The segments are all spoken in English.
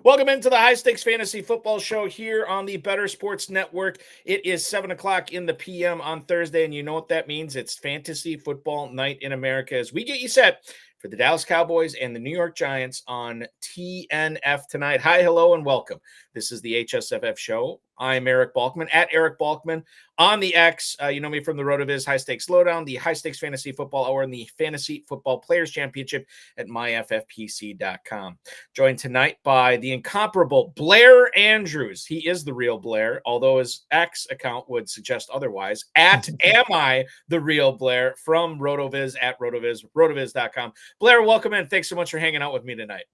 Welcome into the High Stakes Fantasy Football Show here on the Better Sports Network. It is 7 o'clock in the p.m. on Thursday, and you know what that means. It's Fantasy Football Night in America as we get you set for the Dallas Cowboys and the New York Giants on TNF tonight. Hi, hello, and welcome. This is the HSFF Show. I'm Eric Balkman, at Eric Balkman on the X. You know me from the RotoViz High Stakes Lowdown, the High Stakes Fantasy Football Hour, and the Fantasy Football Players Championship at myffpc.com. Joined tonight by the incomparable Blair Andrews. He is the real Blair, although his X account would suggest otherwise. At Am I the Real Blair from RotoViz at RotoViz, rotoviz.com. Blair, welcome in. Thanks so much for hanging out with me tonight.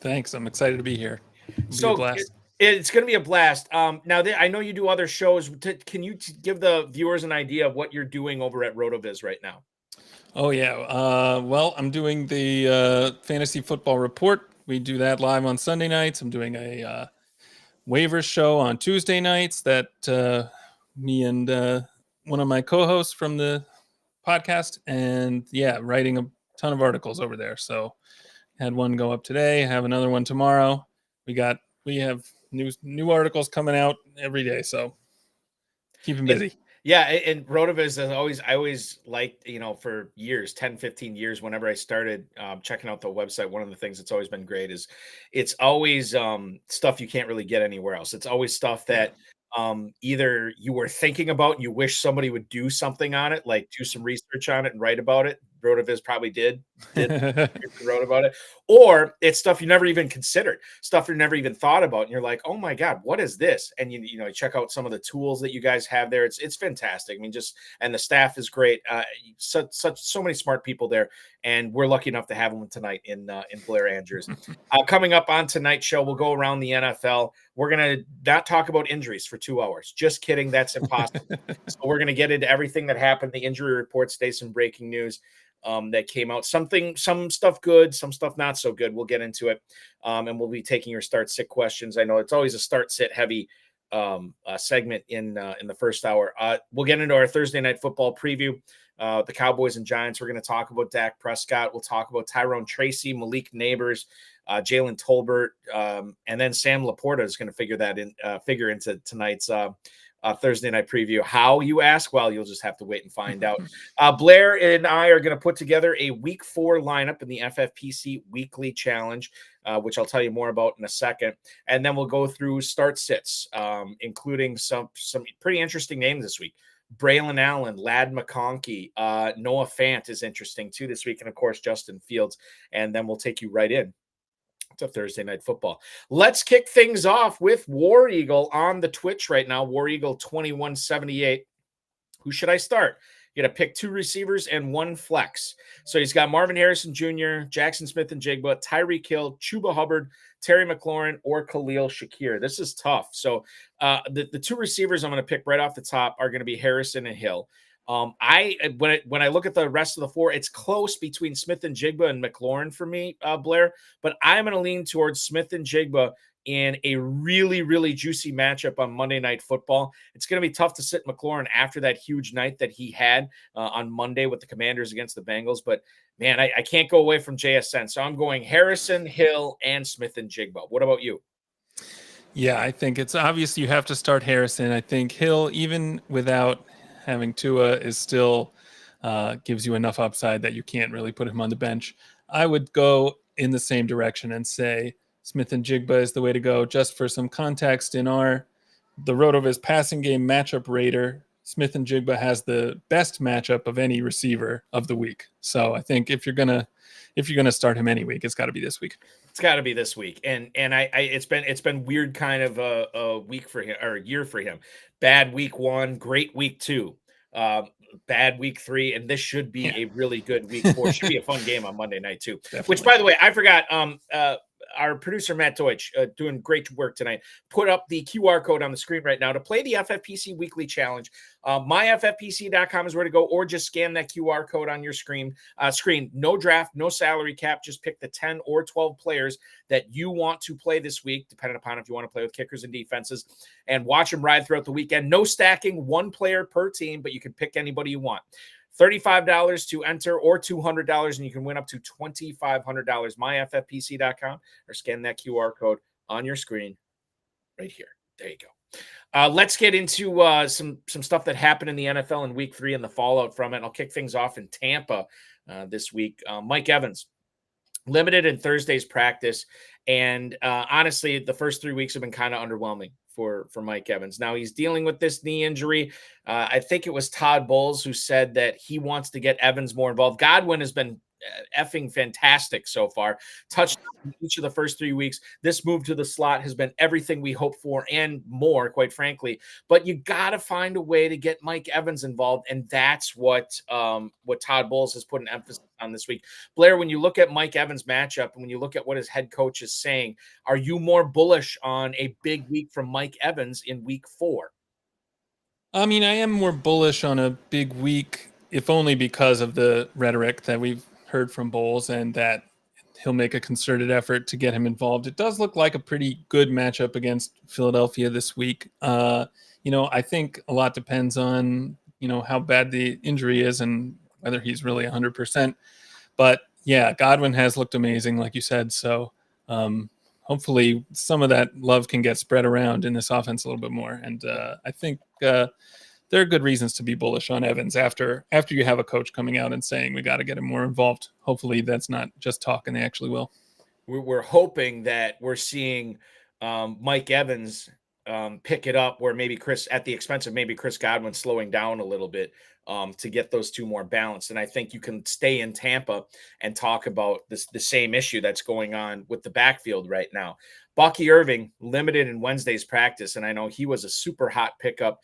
Thanks. I'm excited to be here. It's going to be a blast. Now, I know you do other shows. Can you give the viewers an idea of what you're doing over at RotoViz right now? Oh, yeah. Well, I'm doing the Fantasy Football Report. We do that live on Sunday nights. I'm doing a waivers show on Tuesday nights that me and one of my co-hosts from the podcast, and writing a ton of articles over there. So had one go up today, have another one tomorrow. We have new articles coming out every day, so keep them busy. And RotoViz is I always liked, for years, 10, 15 years, whenever I started checking out the website, one of the things that's always been great is it's always stuff you can't really get anywhere else. It's always stuff that either you were thinking about and you wish somebody would do something on it, like do some research on it and write about it. RotoViz probably did wrote about it, or it's stuff you never even considered, stuff you never even thought about, and you're like, oh my god, what is this? And you check out some of the tools that you guys have there. It's fantastic. I mean, and the staff is great. So many smart people there, and we're lucky enough to have them tonight in Blair Andrews. Coming up on tonight's show, we'll go around the NFL. We're gonna not talk about injuries for 2 hours. Just kidding, that's impossible. So we're gonna get into everything that happened, the injury reports, today, some breaking news that came out. Some stuff good, some stuff not so good. We'll get into it, and we'll be taking your start sit questions. I know it's always a start sit heavy segment in the first hour. We'll get into our Thursday night football preview. The Cowboys and Giants. We're going to talk about Dak Prescott. We'll talk about Tyrone Tracy, Malik Neighbors, Jalen Tolbert, and then Sam Laporta is going to figure into tonight's Thursday night preview. How, you ask? Well, you'll just have to wait and find out. Blair and I are going to put together a week 4 lineup in the FFPC Weekly Challenge, which I'll tell you more about in a second. And then we'll go through start sits, including some pretty interesting names this week. Braylon Allen, Ladd McConkey, Noah Fant is interesting too this week, and of course Justin Fields. And then we'll take you right in to Thursday night football. Let's kick things off with War Eagle on the Twitch right now. War Eagle 2178. Who should I start? You got to pick 2 receivers and 1 flex. So he's got Marvin Harrison Jr., Jackson Smith and Jigba, Tyreek Hill, Chuba Hubbard, Terry McLaurin, or Khalil Shakir. This is tough. So the 2 receivers I'm going to pick right off the top are going to be Harrison and Hill. When I look at the rest of the 4, it's close between Smith and Jigba and McLaurin for me, Blair. But I'm going to lean towards Smith and Jigba in a really, really juicy matchup on Monday Night Football. It's going to be tough to sit McLaurin after that huge night that he had on Monday with the Commanders against the Bengals. But, man, I can't go away from JSN. So I'm going Harrison, Hill, and Smith and Jigba. What about you? Yeah, I think it's obvious you have to start Harrison. I think Hill, even without having Tua, is still gives you enough upside that you can't really put him on the bench. I would go in the same direction and say Smith and Jigba is the way to go. Just for some context, in the RotoViz passing game matchup rater, Smith and Jigba has the best matchup of any receiver of the week. So I think if you're gonna start him any week, it's got to be this week. It's got to be this week, and it's been weird kind of a week for him, or a year for him. Bad week 1, great week 2, bad week 3, and this should be a really good week 4. Should be a fun game on Monday night too. Definitely. Which, by the way, I forgot. Our producer Matt Deutsch, doing great work tonight, put up the QR code on the screen right now to play the FFPC Weekly Challenge. MyFFPC.com is where to go, or just scan that QR code on your screen. No draft, no salary cap. Just pick the 10 or 12 players that you want to play this week, depending upon if you want to play with kickers and defenses, and watch them ride throughout the weekend. No stacking, 1 player per team, but you can pick anybody you want. $35 to enter, or $200, and you can win up to $2,500. MyFFPC.com, or scan that QR code on your screen right here. There you go. Let's get into some stuff that happened in the NFL in week 3 and the fallout from it. I'll kick things off in Tampa this week. Mike Evans, limited in Thursday's practice. And honestly, the first 3 weeks have been kind of underwhelming for Mike Evans. Now he's dealing with this knee injury. I think it was Todd Bowles who said that he wants to get Evans more involved. Godwin has been effing fantastic so far. Touched each of the first 3 weeks. This move to the slot has been everything we hoped for and more, quite frankly. But you got to find a way to get Mike Evans involved, and that's what Todd Bowles has put an emphasis on this week. Blair, when you look at Mike Evans' matchup and when you look at what his head coach is saying, are you more bullish on a big week from Mike Evans in week 4? I mean, I am more bullish on a big week, if only because of the rhetoric that we've heard from Bowles and that he'll make a concerted effort to get him involved. It does look like a pretty good matchup against Philadelphia this week. I think a lot depends on, how bad the injury is and whether he's really 100%. But yeah, Godwin has looked amazing, like you said. So hopefully some of that love can get spread around in this offense a little bit more. And I think there are good reasons to be bullish on Evans after you have a coach coming out and saying we got to get him more involved. Hopefully that's not just talk and they actually will. We're hoping that we're seeing Mike Evans pick it up where maybe at the expense of maybe Chris Godwin slowing down a little bit to get those two more balanced. And I think you can stay in Tampa and talk about the same issue that's going on with the backfield right now. Bucky Irving limited in Wednesday's practice. And I know he was a super hot pickup.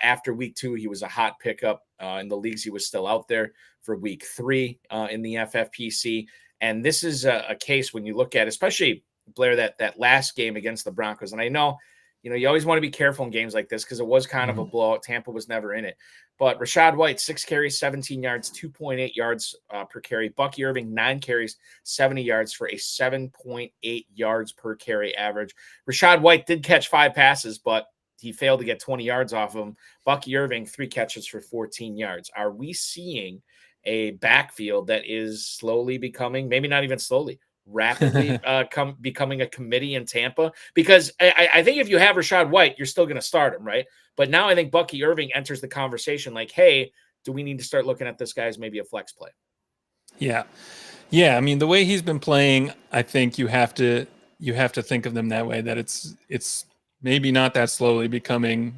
After week 2, he was a hot pickup in the leagues. He was still out there for week 3 in the FFPC. And this is a case when you look at, especially Blair, that last game against the Broncos. And I know, you always want to be careful in games like this because it was kind of a blowout. Tampa was never in it. But Rachaad White, 6 carries, 17 yards, 2.8 yards per carry. Bucky Irving, 9 carries, 70 yards for a 7.8 yards per carry average. Rachaad White did catch 5 passes, but he failed to get 20 yards off him. Bucky Irving, 3 catches for 14 yards. Are we seeing a backfield that is slowly becoming, maybe not even slowly, rapidly becoming a committee in Tampa? Because I think if you have Rachaad White, you're still going to start him, right? But now I think Bucky Irving enters the conversation like, hey, do we need to start looking at this guy as maybe a flex play? Yeah. I mean, the way he's been playing, I think you have to think of them that way, that it's maybe not that slowly becoming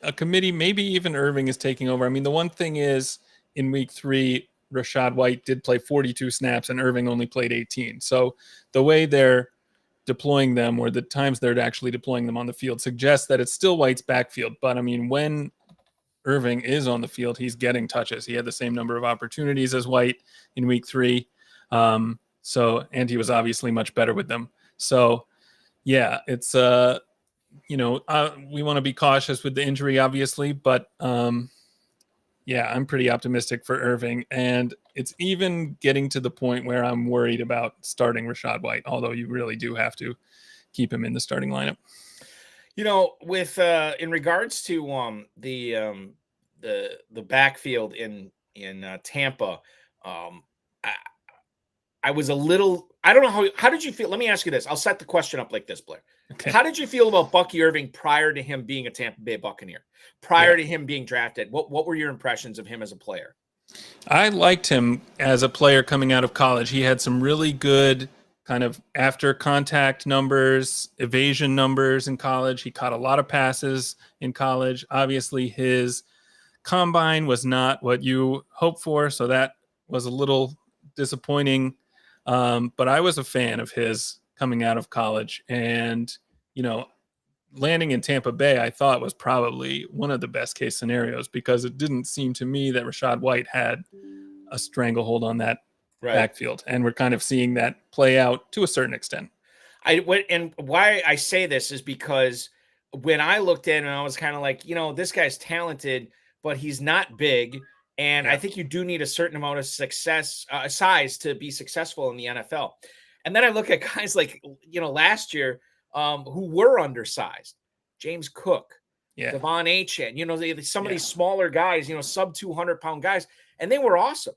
a committee. Maybe even Irving is taking over. I mean, the one thing is in week 3, Rachaad White did play 42 snaps and Irving only played 18. So the way they're deploying them or the times they're actually deploying them on the field suggests that it's still White's backfield. But I mean, when Irving is on the field, he's getting touches. He had the same number of opportunities as White in week 3. And he was obviously much better with them. So yeah, it's, we want to be cautious with the injury, obviously, but I'm pretty optimistic for Irving. And it's even getting to the point where I'm worried about starting Rachaad White, although you really do have to keep him in the starting lineup. With in regards to the backfield in Tampa, I was a little, I don't know how did you feel? Let me ask you this. I'll set the question up like this, Blair. Okay. How did you feel about Bucky Irving prior to him being a Tampa Bay Buccaneer, prior to him being drafted? What were your impressions of him as a player? I liked him as a player coming out of college. He had some really good kind of after contact numbers, evasion numbers in college. He caught a lot of passes in college. Obviously, his combine was not what you hoped for, so that was a little disappointing. But I was a fan of his coming out of college, and landing in Tampa Bay, I thought was probably one of the best case scenarios because it didn't seem to me that Rachaad White had a stranglehold on that backfield, and we're kind of seeing that play out to a certain extent. And why I say this is because when I looked at it, I was kind of like, this guy's talented, but he's not big. And I think you do need a certain amount of size to be successful in the NFL. And then I look at guys like, last year who were undersized, James Cook, Devon Achane, some of these smaller guys, sub 200-pound guys, and they were awesome.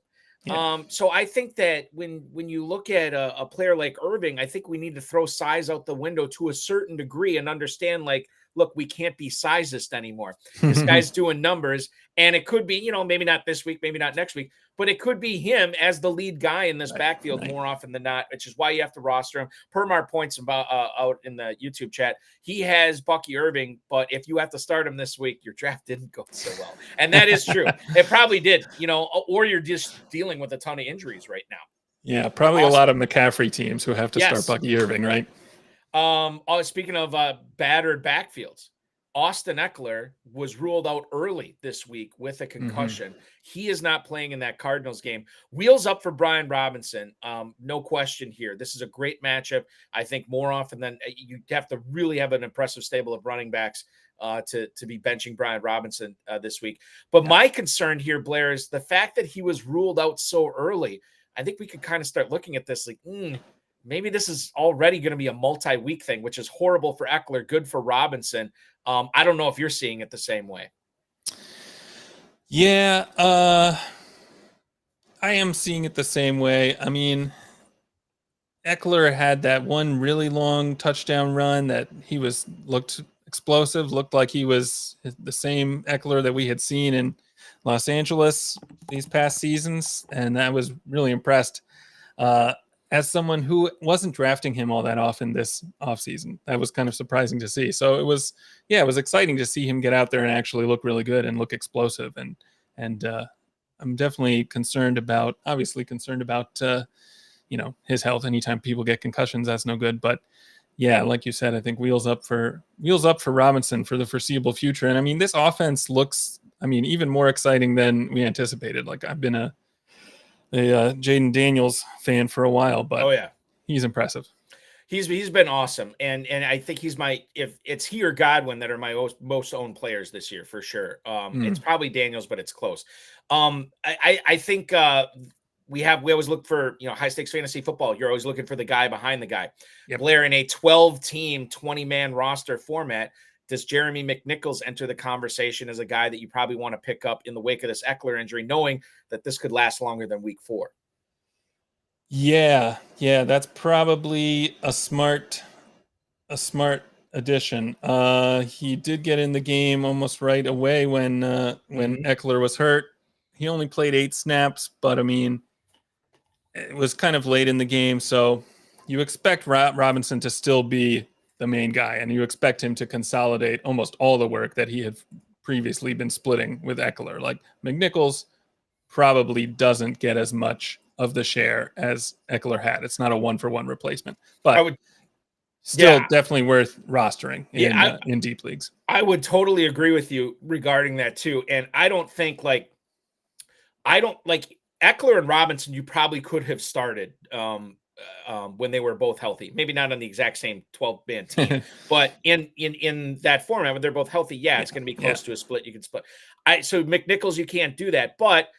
Yeah. So I think that when you look at a player like Irving, I think we need to throw size out the window to a certain degree and understand, like, look, we can't be sizist anymore. This guy's doing numbers, and it could be, maybe not this week, maybe not next week, but it could be him as the lead guy in this backfield more often than not, which is why you have to roster him. Permar points about out in the YouTube chat. He has Bucky Irving, but if you have to start him this week, your draft didn't go so well. And that is true. It probably did, or you're just dealing with a ton of injuries right now. Yeah, probably a lot of McCaffrey teams who have to start Bucky Irving, right? Speaking of battered backfields, Austin Ekeler was ruled out early this week with a concussion. He is not playing in that Cardinals game. Wheels up for Brian Robinson. No question here. This is a great matchup. I think more often than you have to really have an impressive stable of running backs to be benching Brian Robinson this week. But my concern here, Blair, is the fact that he was ruled out so early. I think we could kind of start looking at this like, maybe this is already going to be a multi-week thing, which is horrible for Ekeler, good for Robinson. I don't know if you're seeing it the same way. Yeah, I am seeing it the same way. I mean, Ekeler had that one really long touchdown run that he looked explosive, looked like he was the same Ekeler that we had seen in Los Angeles these past seasons, and I was really impressed. As someone who wasn't drafting him all that often this offseason, that was kind of surprising to see. So it was exciting to see him get out there and actually look really good and look explosive. And I'm definitely concerned about his health. Anytime people get concussions, that's no good. But yeah, like you said, I think wheels up for Robinson for the foreseeable future. And I mean, this offense looks, even more exciting than we anticipated. Like, I've been a Jaden Daniels fan for a while, but he's impressive. He's been awesome, and I think he's if it's he or Godwin that are my most owned players this year for sure. It's probably Daniels, but it's close. I think we always look for high stakes fantasy football. You're always looking for the guy behind the guy. Yep. Blair, in a 12-team, 20-man roster format, does Jeremy McNichols enter the conversation as a guy that you probably want to pick up in the wake of this Ekeler injury, knowing that this could last longer than week 4? Yeah, that's probably a smart addition. He did get in the game almost right away when Ekeler was hurt. He only played 8 snaps, but it was kind of late in the game, so you expect Robinson to still be the main guy, and you expect him to consolidate almost all the work that he had previously been splitting with Ekeler. Like, McNichols probably doesn't get as much of the share as Ekeler had. It's not a 1-for-1 replacement, but definitely worth rostering in deep leagues. I would totally agree with you regarding that too. And I don't think Ekeler and Robinson, you probably could have started when they were both healthy. Maybe not on the exact same 12-man team, but in that format, when they're both healthy, it's going to be close to a split. You can split. So McNichols, you can't do that. But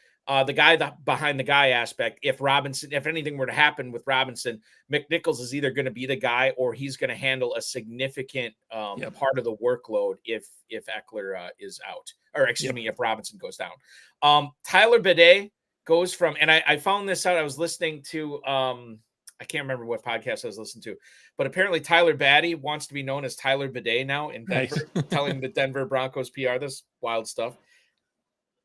the guy behind the guy aspect, if anything were to happen with Robinson, McNichols is either going to be the guy or he's going to handle a significant part of the workload if Ekeler is out, or excuse me, if Robinson goes down. Tyler Badie goes from, and I found this out. I was listening to I can't remember what podcast I was listening to, but apparently Tyler Badie wants to be known as Tyler Badie now in Denver, telling the Denver Broncos PR this wild stuff.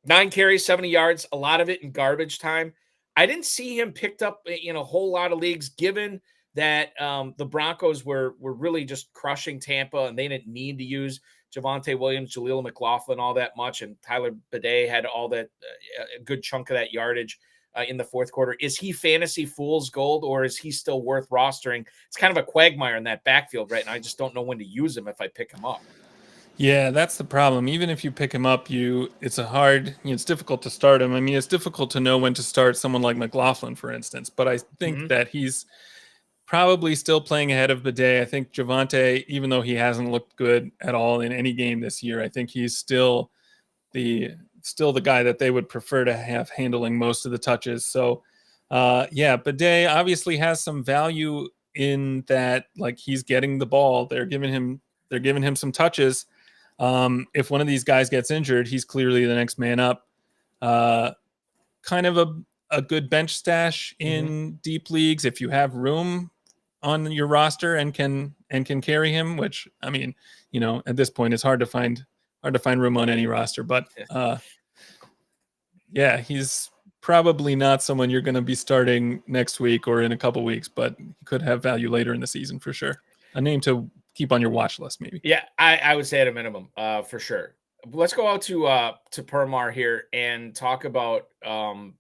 9 carries, 70 yards, a lot of it in garbage time. I didn't see him picked up in a whole lot of leagues, given that the Broncos were really just crushing Tampa, and they didn't need to use Javonte Williams, Jaleel McLaughlin all that much, and Tyler Badie had all that a good chunk of that yardage in the fourth quarter. Is he fantasy fool's gold, or is he still worth rostering? It's kind of a quagmire in that backfield right now. I just don't know when to use him if I pick him up. Yeah, that's the problem. Even if you pick him up, it's difficult to start him. It's difficult to know when to start someone like McLaughlin, for instance. But I think that he's probably still playing ahead of Badie. I think Javonte, even though he hasn't looked good at all in any game this year, I think he's still the guy that they would prefer to have handling most of the touches. So, Badie obviously has some value in that, like, he's getting the ball. They're giving him some touches. If one of these guys gets injured, he's clearly the next man up. Kind of a good bench stash in deep leagues if you have room on your roster and can carry him, which, I mean, at this point it's hard to find room on any roster, but yeah, he's probably not someone you're going to be starting next week or in a couple weeks, but he could have value later in the season for sure. A name to keep on your watch list, maybe. Yeah, I would say at a minimum, for sure. Let's go out to Permar here and talk about a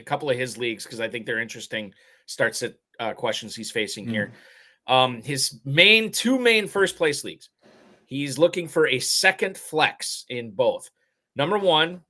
couple of his leagues, because I think they're interesting starts at questions he's facing here. His two main first place leagues. He's looking for a second flex in both. Number one,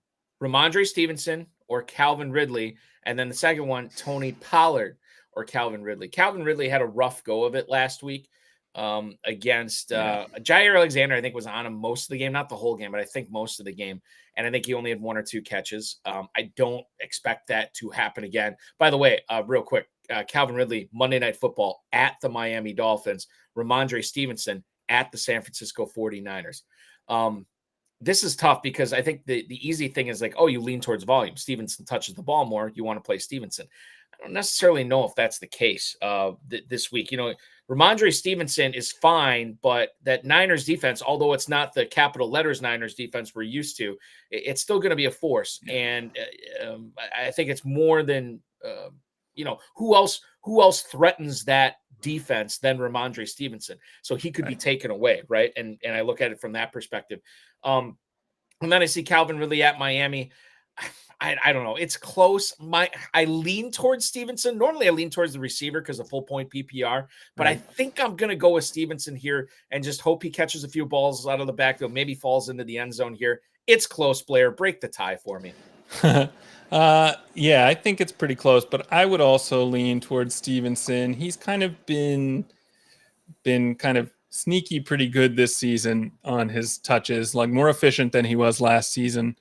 Ramondre Stevenson or Calvin Ridley. And then the second one, Tony Pollard or Calvin Ridley. Calvin Ridley had a rough go of it last week against Jair Alexander. I think was on him most of the game, not the whole game, but I think most of the game. And I think he only had 1 or 2 catches. I don't expect that to happen again. By the way, real quick, Calvin Ridley, Monday Night Football at the Miami Dolphins. Ramondre Stevenson at the San Francisco 49ers. This is tough because I think the easy thing is like, oh, you lean towards volume. Stevenson touches the ball more. You want to play Stevenson. I don't necessarily know if that's the case this week. Ramondre Stevenson is fine, but that Niners defense, although it's not the capital letters Niners defense we're used to, it's still going to be a force. And I think it's more than, who else threatens that defense than Ramondre Stevenson? So he could be taken away, right? And I look at it from that perspective. And then I see Calvin Ridley at Miami. I don't know. It's close. I lean towards Stevenson. Normally I lean towards the receiver because of full point PPR, but I think I'm going to go with Stevenson here and just hope he catches a few balls out of the backfield, maybe falls into the end zone here. It's close, Blair. Break the tie for me. Yeah, I think it's pretty close, but I would also lean towards Stevenson. He's kind of been kind of sneaky pretty good this season on his touches, like more efficient than he was last season.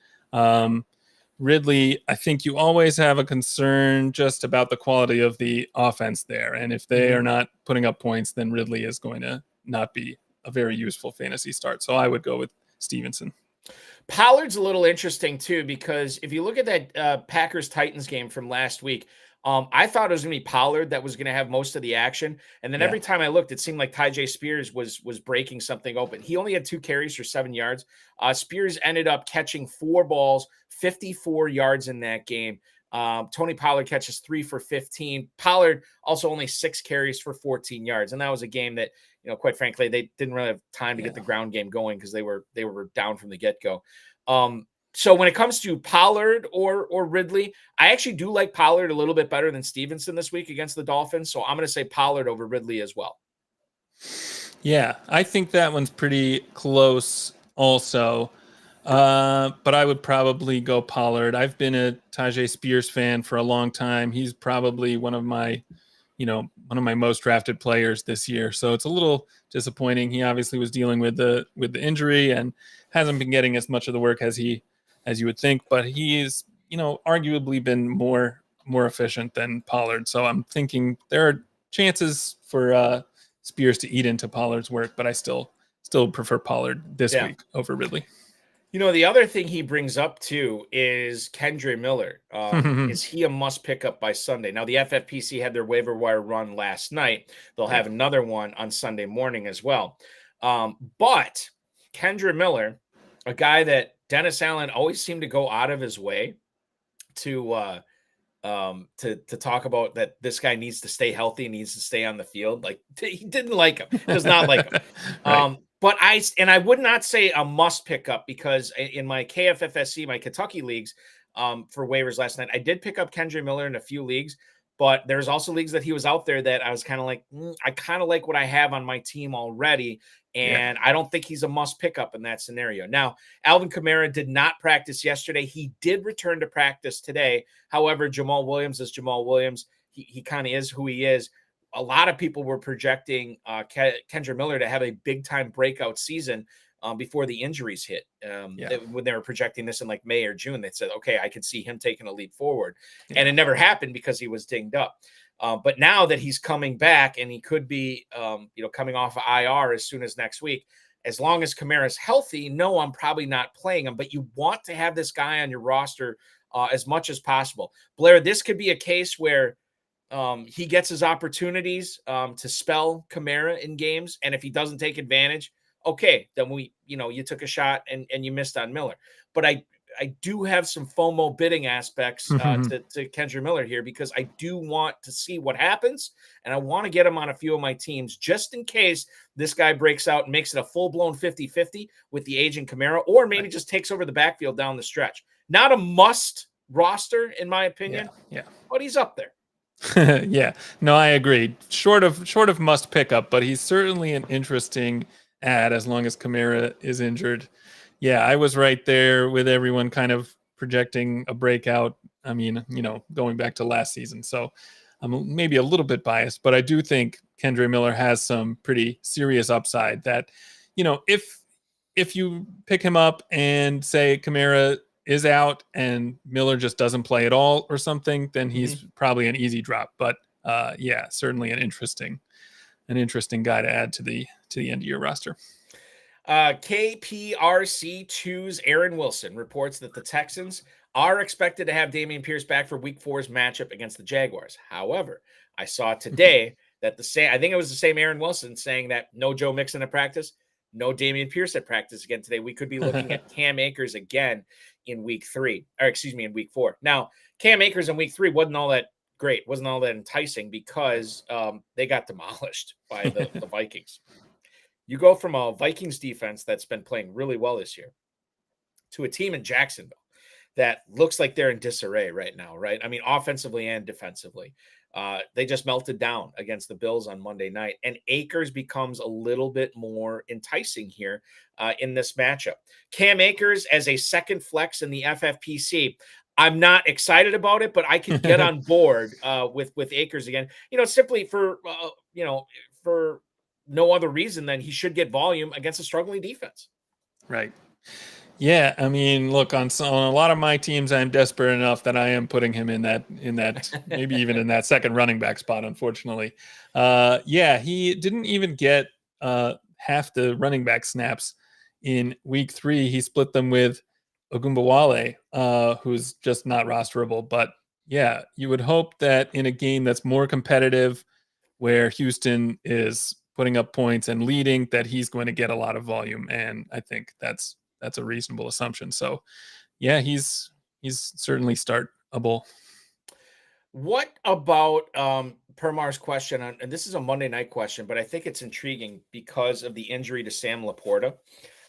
Ridley, I think you always have a concern just about the quality of the offense there. And if they are not putting up points, then Ridley is going to not be a very useful fantasy start. So I would go with Stevenson. Pollard's a little interesting too, because if you look at that Packers-Titans game from last week, I thought it was going to be Pollard that was going to have most of the action. And then every time I looked, it seemed like Tyjae Spears was breaking something open. He only had 2 carries for 7 yards. Spears ended up catching 4 balls, 54 yards in that game. Tony Pollard catches 3 for 15. Pollard also only 6 carries for 14 yards. And that was a game that, quite frankly, they didn't really have time to get the ground game going because they were down from the get-go. So when it comes to Pollard or Ridley, I actually do like Pollard a little bit better than Stevenson this week against the Dolphins. So I'm going to say Pollard over Ridley as well. Yeah, I think that one's pretty close also. But I would probably go Pollard. I've been a Tyjae Spears fan for a long time. He's probably one of my most drafted players this year. So it's a little disappointing. He obviously was dealing with the injury and hasn't been getting as much of the work as you would think, but he's, arguably been more efficient than Pollard. So I'm thinking there are chances for Spears to eat into Pollard's work, but I still prefer Pollard this week over Ridley. The other thing he brings up too is Kendre Miller. Is he a must pick up by Sunday? Now the FFPC had their waiver wire run last night. They'll have another one on Sunday morning as well. But Kendre Miller, a guy that Dennis Allen always seemed to go out of his way to talk about, that this guy needs to stay healthy, needs to stay on the field. Like, he didn't like him, does not like him. Right. But I would not say a must pick up, because in my KFFSC, my Kentucky leagues for waivers last night, I did pick up Kendre Miller in a few leagues, but there's also leagues that he was out there that I was kind of like, I kind of like what I have on my team already. And I don't think he's a must pick up in that scenario. Now, Alvin Kamara did not practice yesterday. He did return to practice today. However, Jamal Williams is Jamal Williams. He kind of is who he is. A lot of people were projecting Kendre Miller to have a big-time breakout season before the injuries hit. When they were projecting this in like May or June, they said, okay, I could see him taking a leap forward. And it never happened because he was dinged up. But now that he's coming back, and he could be, coming off of IR as soon as next week, as long as Kamara's healthy, no, I'm probably not playing him. But you want to have this guy on your roster as much as possible. Blair, this could be a case where he gets his opportunities to spell Kamara in games. And if he doesn't take advantage, okay, then you took a shot and you missed on Miller. But I do have some FOMO bidding aspects to Kendre Miller here, because I do want to see what happens. And I want to get him on a few of my teams just in case this guy breaks out and makes it a full-blown 50-50 with the aging Kamara, or maybe just takes over the backfield down the stretch. Not a must roster, in my opinion, but he's up there. Yeah, no, I agree. Short of must pick up, but he's certainly an interesting add as long as Kamara is injured. Yeah, I was right there with everyone kind of projecting a breakout. I mean, going back to last season. So I'm maybe a little bit biased, but I do think Kendre Miller has some pretty serious upside that, if you pick him up and say Kamara is out and Miller just doesn't play at all or something, then he's probably an easy drop. But certainly an interesting guy to add to the end of your roster. KPRC2's Aaron Wilson reports that the Texans are expected to have Dameon Pierce back for Week 4's matchup against the Jaguars. However, I saw today that I think it was the same Aaron Wilson saying that no Joe Mixon at practice, no Dameon Pierce at practice again today. We could be looking at Cam Akers again in Week 4. Now, Cam Akers in Week 3 wasn't all that great, wasn't all that enticing, because they got demolished by the Vikings. You go from a Vikings defense that's been playing really well this year to a team in Jacksonville that looks like they're in disarray right now, right? I mean, offensively and defensively. They just melted down against the Bills on Monday night, and Akers becomes a little bit more enticing here in this matchup. Cam Akers as a second flex in the FFPC. I'm not excited about it, but I can get on board with Akers again. Simply for no other reason than he should get volume against a struggling defense. Right. Yeah, I mean, look, on a lot of my teams, I'm desperate enough that I am putting him in that maybe even in that second running back spot, unfortunately. He didn't even get half the running back snaps in Week 3. He split them with Ogunbowale, who's just not rosterable. But yeah, you would hope that in a game that's more competitive, where Houston is putting up points and leading, that he's going to get a lot of volume. And I think that's a reasonable assumption. So yeah, he's certainly startable. What about Permar's question and this is a Monday night question, but I think it's intriguing because of the injury to Sam Laporta.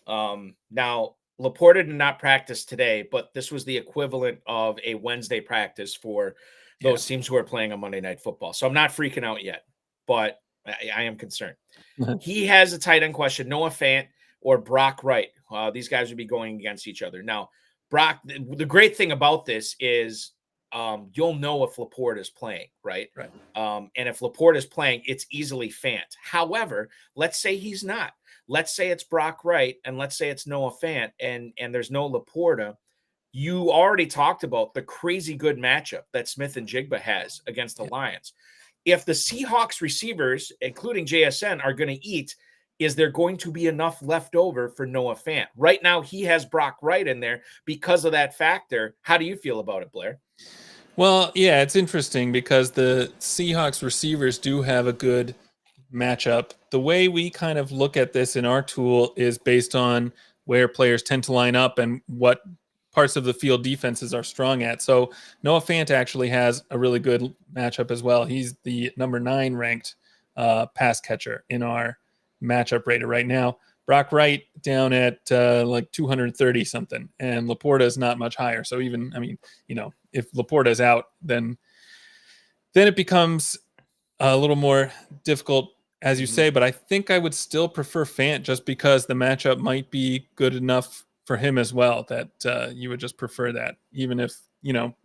Now, Laporta did not practice today, but this was the equivalent of a Wednesday practice for those teams who are playing on Monday Night Football. So I'm not freaking out yet, but I am concerned. He has a tight end question, Noah Fant or Brock Wright. These guys would be going against each other. Now, Brock, the great thing about this is you'll know if Laporta is playing, right? And if Laporta is playing, it's easily Fant. However, let's say he's not. Let's say it's Brock Wright, and let's say it's Noah Fant, and there's no Laporta. You already talked about the crazy good matchup that Smith and Jigba has against the Lions. If the Seahawks receivers, including JSN, are going to eat, is there going to be enough left over for Noah Fant? Right now, he has Brock Wright in there because of that factor. How do you feel about it, Blair? Well, yeah, it's interesting because the Seahawks receivers do have a good matchup. The way we kind of look at this in our tool is based on where players tend to line up and what parts of the field defenses are strong at. So Noah Fant actually has a really good matchup as well. He's the number 9 ranked pass catcher in our matchup rater right now. Brock Wright down at like 230 something, and Laporta is not much higher. So even, if Laporta is out, then it becomes a little more difficult, as you say. But I think I would still prefer Fant just because the matchup might be good enough for him as well that you would just prefer that, even if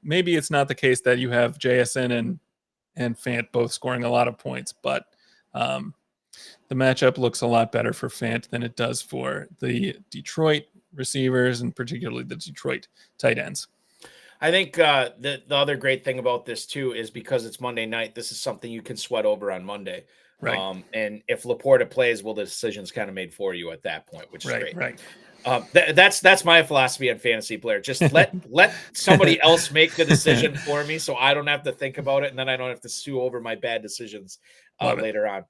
maybe it's not the case that you have JSN and Fant both scoring a lot of points, but the matchup looks a lot better for Fant than it does for the Detroit receivers and particularly the Detroit tight ends. I think the other great thing about this too is because it's Monday night, this is something you can sweat over on Monday. Right. And if Laporta plays, well, the decision's kind of made for you at that point, which is great. Right. That's my philosophy on fantasy, Blair. Just let somebody else make the decision for me, so I don't have to think about it, and then I don't have to sue over my bad decisions later on.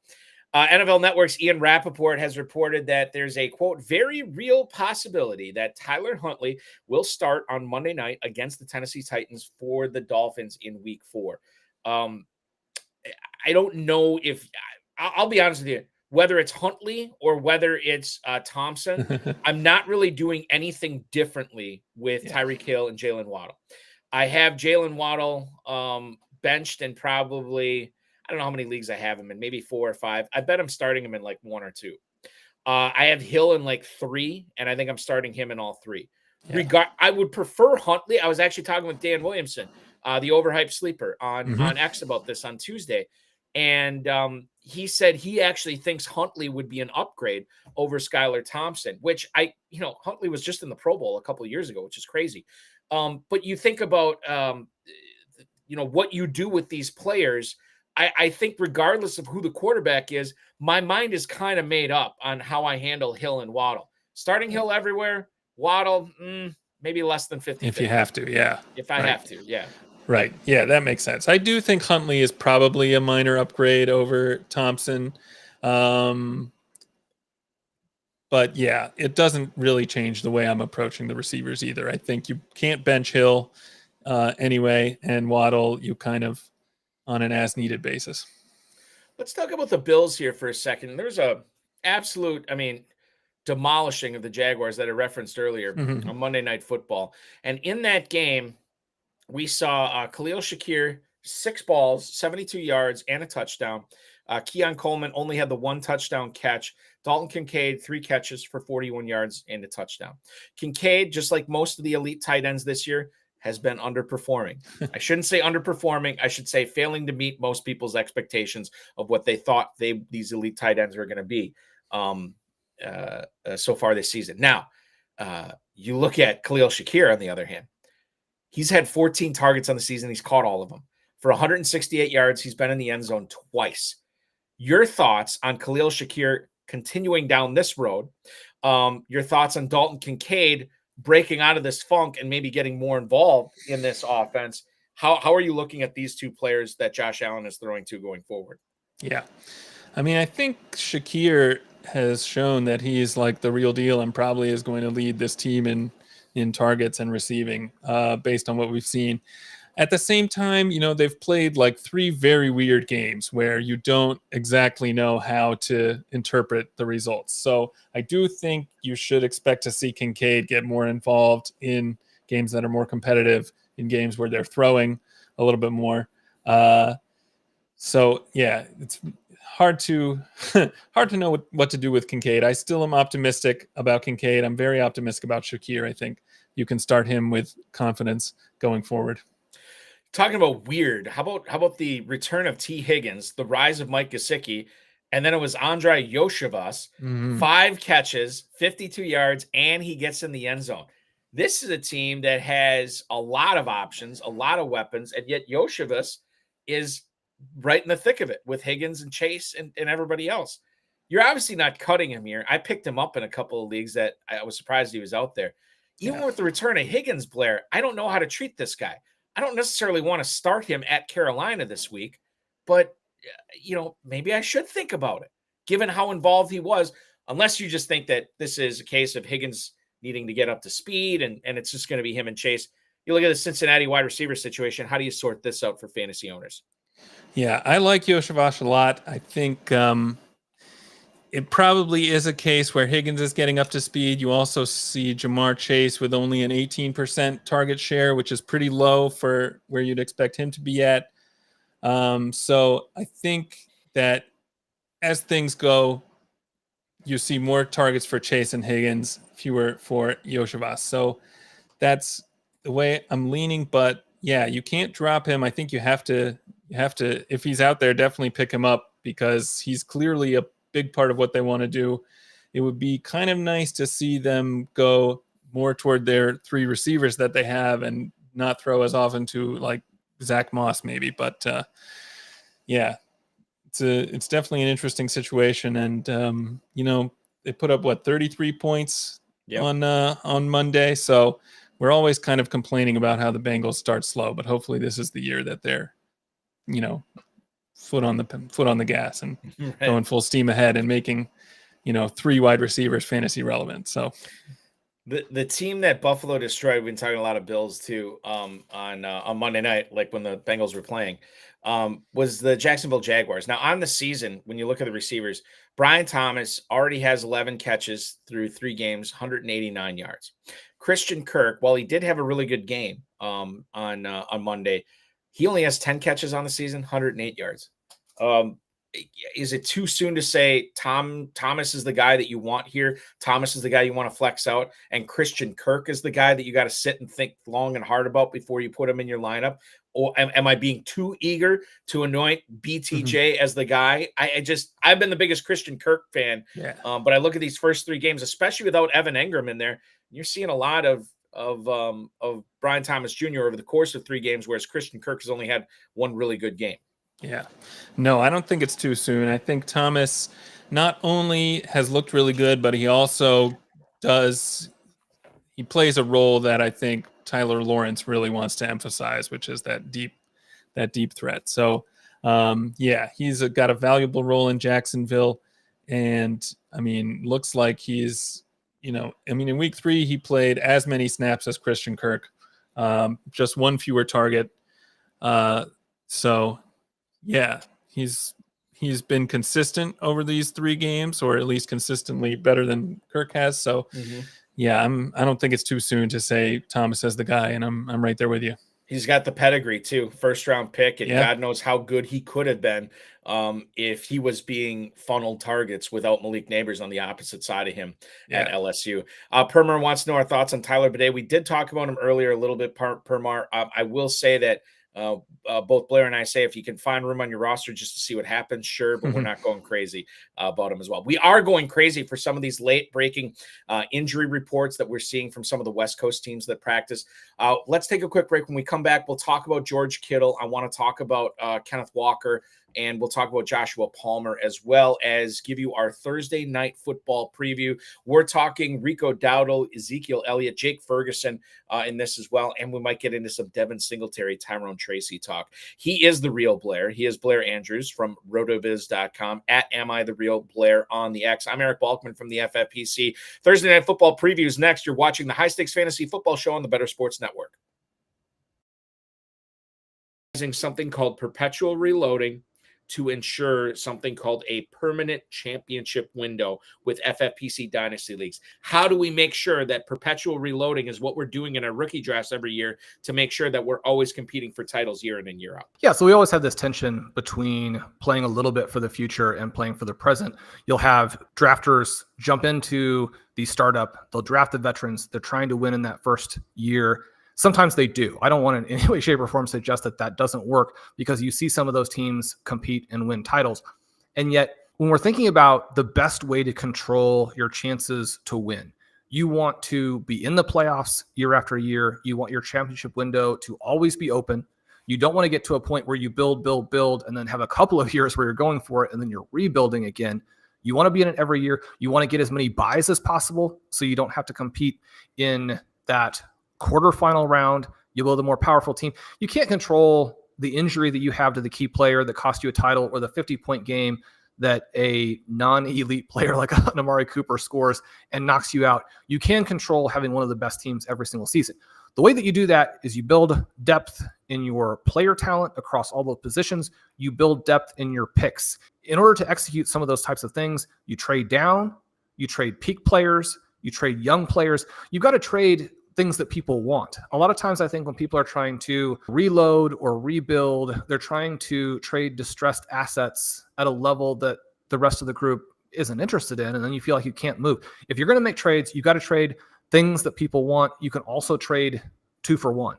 NFL Network's Ian Rappaport has reported that there's a, quote, very real possibility that Tyler Huntley will start on Monday night against the Tennessee Titans for the Dolphins in Week 4. I don't know if I'll be honest with you, whether it's Huntley or whether it's Thompson, I'm not really doing anything differently with Tyreek Hill and Jalen Waddle. I have Jalen Waddle benched in probably, I don't know how many leagues I have him in, maybe 4 or 5. I bet I'm starting him in like 1 or 2. I have Hill in like 3, and I think I'm starting him in all 3. Yeah. I would prefer Huntley. I was actually talking with Dan Williamson, the overhyped sleeper on X about this on Tuesday. And he said he actually thinks Huntley would be an upgrade over Skylar Thompson, which Huntley was just in the Pro Bowl a couple of years ago, which is crazy. But you think about, what you do with these players. I think regardless of who the quarterback is, my mind is kind of made up on how I handle Hill and Waddle. Starting Hill everywhere, Waddle, maybe less than 50. If you have to, yeah. If I have to, yeah. Right. Yeah, that makes sense. I do think Huntley is probably a minor upgrade over Thompson. But yeah, it doesn't really change the way I'm approaching the receivers either. I think you can't bench Hill anyway, and Waddle you kind of on an as-needed basis. Let's talk about the Bills here for a second. There's a absolute, demolishing of the Jaguars that I referenced earlier on Monday Night Football. And in that game, we saw Khalil Shakir, 6 balls, 72 yards, and a touchdown. Keon Coleman only had the 1 touchdown catch. Dalton Kincaid, 3 catches for 41 yards and a touchdown. Kincaid, just like most of the elite tight ends this year, has been underperforming. I shouldn't say underperforming. I should say failing to meet most people's expectations of what they thought these elite tight ends were going to be so far this season. Now, you look at Khalil Shakir, on the other hand. He's had 14 targets on the season. He's caught all of them. For 168 yards, he's been in the end zone twice. Your thoughts on Khalil Shakir continuing down this road? Your thoughts on Dalton Kincaid breaking out of this funk and maybe getting more involved in this offense? How are you looking at these 2 players that Josh Allen is throwing to going forward? Yeah. I think Shakir has shown that he is like the real deal and probably is going to lead this team in targets and receiving based on what we've seen. At the same time, they've played like 3 very weird games where you don't exactly know how to interpret the results. So I do think you should expect to see Kincaid get more involved in games that are more competitive, in games where they're throwing a little bit more. So yeah, it's hard to know what to do with Kincaid. I still am optimistic about Kincaid. I'm very optimistic about Shakir. I think you can start him with confidence going forward. Talking about weird, how about the return of T. Higgins, the rise of Mike Gesicki, and then it was Andre Yoshivas, 5 catches, 52 yards, and he gets in the end zone. This is a team that has a lot of options, a lot of weapons, and yet Yoshivas is right in the thick of it with Higgins and Chase and everybody else. You're obviously not cutting him here. I picked him up in a couple of leagues that I was surprised he was out there. Even with the return of Higgins, Blair, I don't know how to treat this guy. I don't necessarily want to start him at Carolina this week, but, maybe I should think about it, given how involved he was, unless you just think that this is a case of Higgins needing to get up to speed and it's just going to be him and Chase. You look at the Cincinnati wide receiver situation. How do you sort this out for fantasy owners? Yeah, I like Yoshivas a lot. I think it probably is a case where Higgins is getting up to speed. You also see Jamar Chase with only an 18% target share, which is pretty low for where you'd expect him to be at. So I think that as things go, you see more targets for Chase and Higgins, fewer for Yoshivas. So that's the way I'm leaning. But yeah, you can't drop him. I think you have to, if he's out there, definitely pick him up because he's clearly a big part of what they want to do. It would be kind of nice to see them go more toward their 3 receivers that they have and not throw as often to like Zach Moss maybe. But yeah, it's definitely an interesting situation. And, they put up 33 points on Monday. So we're always kind of complaining about how the Bengals start slow, but hopefully this is the year that they're, foot on the gas and going full steam ahead and making, 3 wide receivers fantasy relevant. So the team that Buffalo destroyed, we've been talking a lot of Bills too, on Monday night, like when the Bengals were playing, was the Jacksonville Jaguars. Now on the season, when you look at the receivers, Brian Thomas already has 11 catches through 3 games, 189 yards. Christian Kirk, while he did have a really good game on Monday, he only has 10 catches on the season, 108 yards. Is it too soon to say Thomas is the guy that you want here? Thomas is the guy you want to flex out, and Christian Kirk is the guy that you got to sit and think long and hard about before you put him in your lineup? Or am I being too eager to anoint BTJ as the guy? I've been the biggest Christian Kirk fan, but I look at these first 3 games, especially without Evan Engram in there, you're seeing a lot of Brian Thomas Jr. over the course of 3 games, whereas Christian Kirk has only had 1 really good game. Yeah. No, I don't think it's too soon. I think Thomas not only has looked really good, but he also he plays a role that I think Tyler Lawrence really wants to emphasize, which is that deep threat. So, he's got a valuable role in Jacksonville. And looks like he's, in week 3, he played as many snaps as Christian Kirk, just 1 fewer target. He's been consistent over these 3 games, or at least consistently better than Kirk has. So, I don't think it's too soon to say Thomas as the guy, and I'm right there with you. He's got the pedigree too, 1st-round pick, and God knows how good he could have been if he was being funneled targets without Malik Neighbors on the opposite side of him at LSU. Permar wants to know our thoughts on Tyler Badie. We did talk about him earlier a little bit, Permar. I will say that both Blair and I say if you can find room on your roster just to see what happens, sure, but we're not going crazy about him as well. We are going crazy for some of these late breaking injury reports that we're seeing from some of the West Coast teams that practice. Let's take a quick break. When we come back, we'll talk about George Kittle. I want to talk about Kenneth Walker, and we'll talk about Joshua Palmer, as well as give you our Thursday night football preview. We're talking Rico Dowdle, Ezekiel Elliott, Jake Ferguson in this as well, and we might get into some Devin Singletary, Tyrone Tracy talk. He is the real Blair. He is Blair Andrews from RotoViz.com, at Am I the Real Blair on the X. I'm Eric Balkman from the FFPC. Thursday night football previews next. You're watching the High Stakes Fantasy Football Show on the Better Sports Network. Something called perpetual reloading to ensure something called a permanent championship window with FFPC Dynasty Leagues. How do we make sure that perpetual reloading is what we're doing in our rookie drafts every year to make sure that we're always competing for titles year in and year out? Yeah, so we always have this tension between playing a little bit for the future and playing for the present. You'll have drafters jump into the startup. They'll draft the veterans. They're trying to win in that first year. Sometimes they do. I don't want to in any way, shape, or form suggest that doesn't work, because you see some of those teams compete and win titles. And yet, when we're thinking about the best way to control your chances to win, you want to be in the playoffs year after year. You want your championship window to always be open. You don't want to get to a point where you build, and then have a couple of years where you're going for it and then you're rebuilding again. You want to be in it every year. You want to get as many buys as possible so you don't have to compete in that quarterfinal round. You build a more powerful team. You can't control the injury that you have to the key player that cost you a title, or the 50-point game that a non-elite player like Amari Cooper scores and knocks you out. You can control having one of the best teams every single season. The way that you do that is you build depth in your player talent across all those positions. You build depth in your picks. In order to execute some of those types of things, you trade down, you trade peak players, you trade young players. You've got to trade things that people want. A lot of times I think when people are trying to reload or rebuild, they're trying to trade distressed assets at a level that the rest of the group isn't interested in, and then you feel like you can't move. If you're going to make trades, you got to trade things that people want. You can also trade 2 for 1.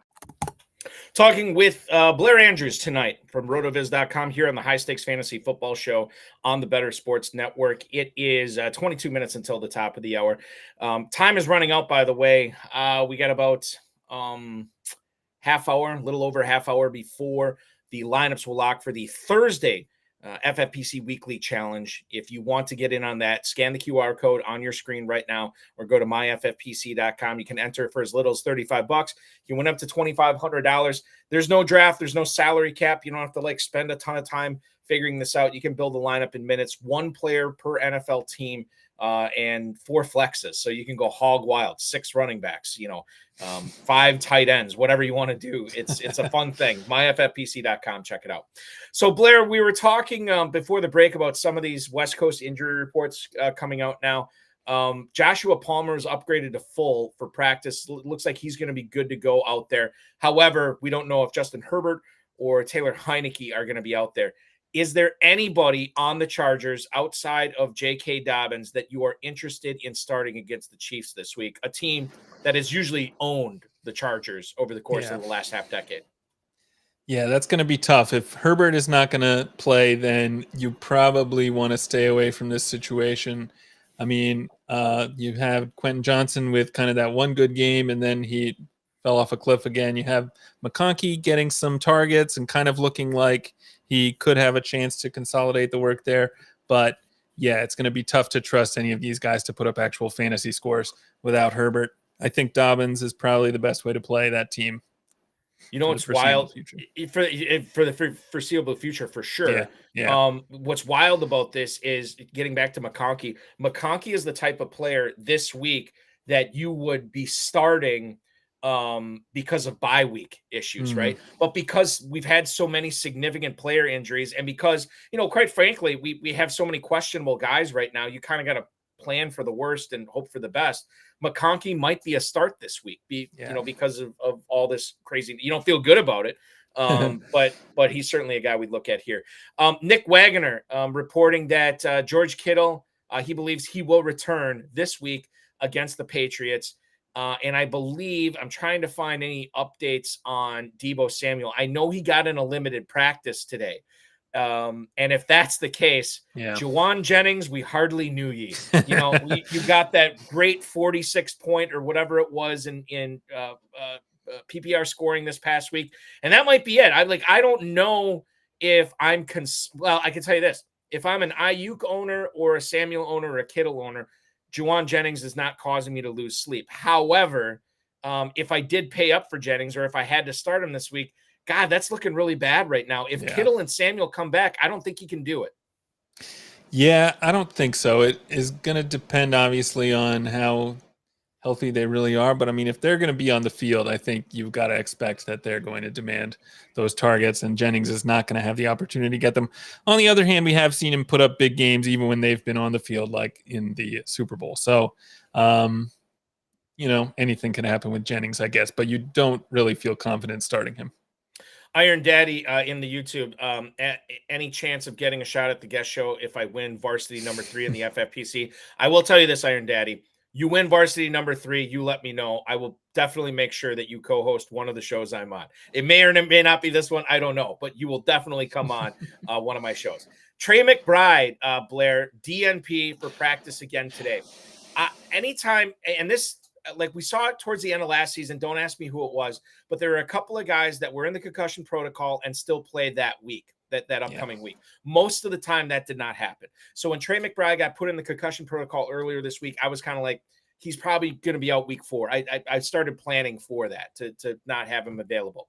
Talking with Blair Andrews tonight from RotoViz.com here on the High Stakes Fantasy Football Show on the Better Sports Network. It is 22 minutes until the top of the hour. Time is running out, by the way. We got about half hour, a little over half hour before the lineups will lock for the Thursday FFPC Weekly Challenge. If you want to get in on that, scan the QR code on your screen right now or go to myffpc.com. You can enter for as little as $35. You win up to $2,500. There's no draft. There's no salary cap. You don't have to spend a ton of time figuring this out. You can build a lineup in minutes, 1 player per NFL team, and 4 flexes. So you can go hog wild, 6 running backs, 5 tight ends, whatever you want to do. It's a fun thing. myffpc.com. Check it out. So Blair, we were talking before the break about some of these West Coast injury reports coming out now. Joshua Palmer is upgraded to full for practice. Looks like he's going to be good to go out there. However, we don't know if Justin Herbert or Taylor Heineke are going to be out there. Is there anybody on the Chargers outside of J.K. Dobbins that you are interested in starting against the Chiefs this week, a team that has usually owned the Chargers over the course of the last half decade? Yeah, that's going to be tough. If Herbert is not going to play, then you probably want to stay away from this situation. I mean, you have Quentin Johnson with kind of that one good game, and then he fell off a cliff again. You have McConkey getting some targets and kind of looking like he could have a chance to consolidate the work there. But yeah, it's going to be tough to trust any of these guys to put up actual fantasy scores without Herbert. I think Dobbins is probably the best way to play that team. You know what's wild for the foreseeable future, for sure. Yeah. What's wild about this is getting back to McConkey. McConkey is the type of player this week that you would be starting because of bye week issues, right? But because we've had so many significant player injuries, and because, quite frankly, we have so many questionable guys right now, you kind of got to plan for the worst and hope for the best. McConkey might be a start this week, because of all this crazy. You don't feel good about it, but he's certainly a guy we'd look at here. Nick Wagoner reporting that George Kittle, he believes he will return this week against the Patriots. And I believe I'm trying to find any updates on Deebo Samuel. I know he got in a limited practice today. And if that's the case, Jauan Jennings, we hardly knew ye. You got that great 46 point or whatever it was in PPR scoring this past week, and that might be it. I don't know if I can tell you this: if I'm an Ayuk owner or a Samuel owner or a Kittle owner, Jauan Jennings is not causing me to lose sleep. However, if I did pay up for Jennings or if I had to start him this week, God, that's looking really bad right now. If Kittle and Samuel come back, I don't think he can do it. Yeah, I don't think so. It is going to depend, obviously, on how healthy they really are. But, I mean, if they're going to be on the field, I think you've got to expect that they're going to demand those targets, and Jennings is not going to have the opportunity to get them. On the other hand, we have seen him put up big games even when they've been on the field, like in the Super Bowl. So, anything can happen with Jennings, I guess, but you don't really feel confident starting him. Iron Daddy in the YouTube, any chance of getting a shot at the guest show if I win varsity number 3 in the FFPC? I will tell you this, Iron Daddy. You win varsity number 3, you let me know. I will definitely make sure that you co-host one of the shows I'm on. It may or may not be this one. I don't know, but you will definitely come on one of my shows. Trey McBride, Blair, DNP for practice again today. Anytime, and this, we saw it towards the end of last season. Don't ask me who it was, but there were a couple of guys that were in the concussion protocol and still played that week, that upcoming week. Most of the time that did not happen. So when Trey McBride got put in the concussion protocol earlier this week, I was kind of like, he's probably going to be out week 4. I started planning for that to not have him available.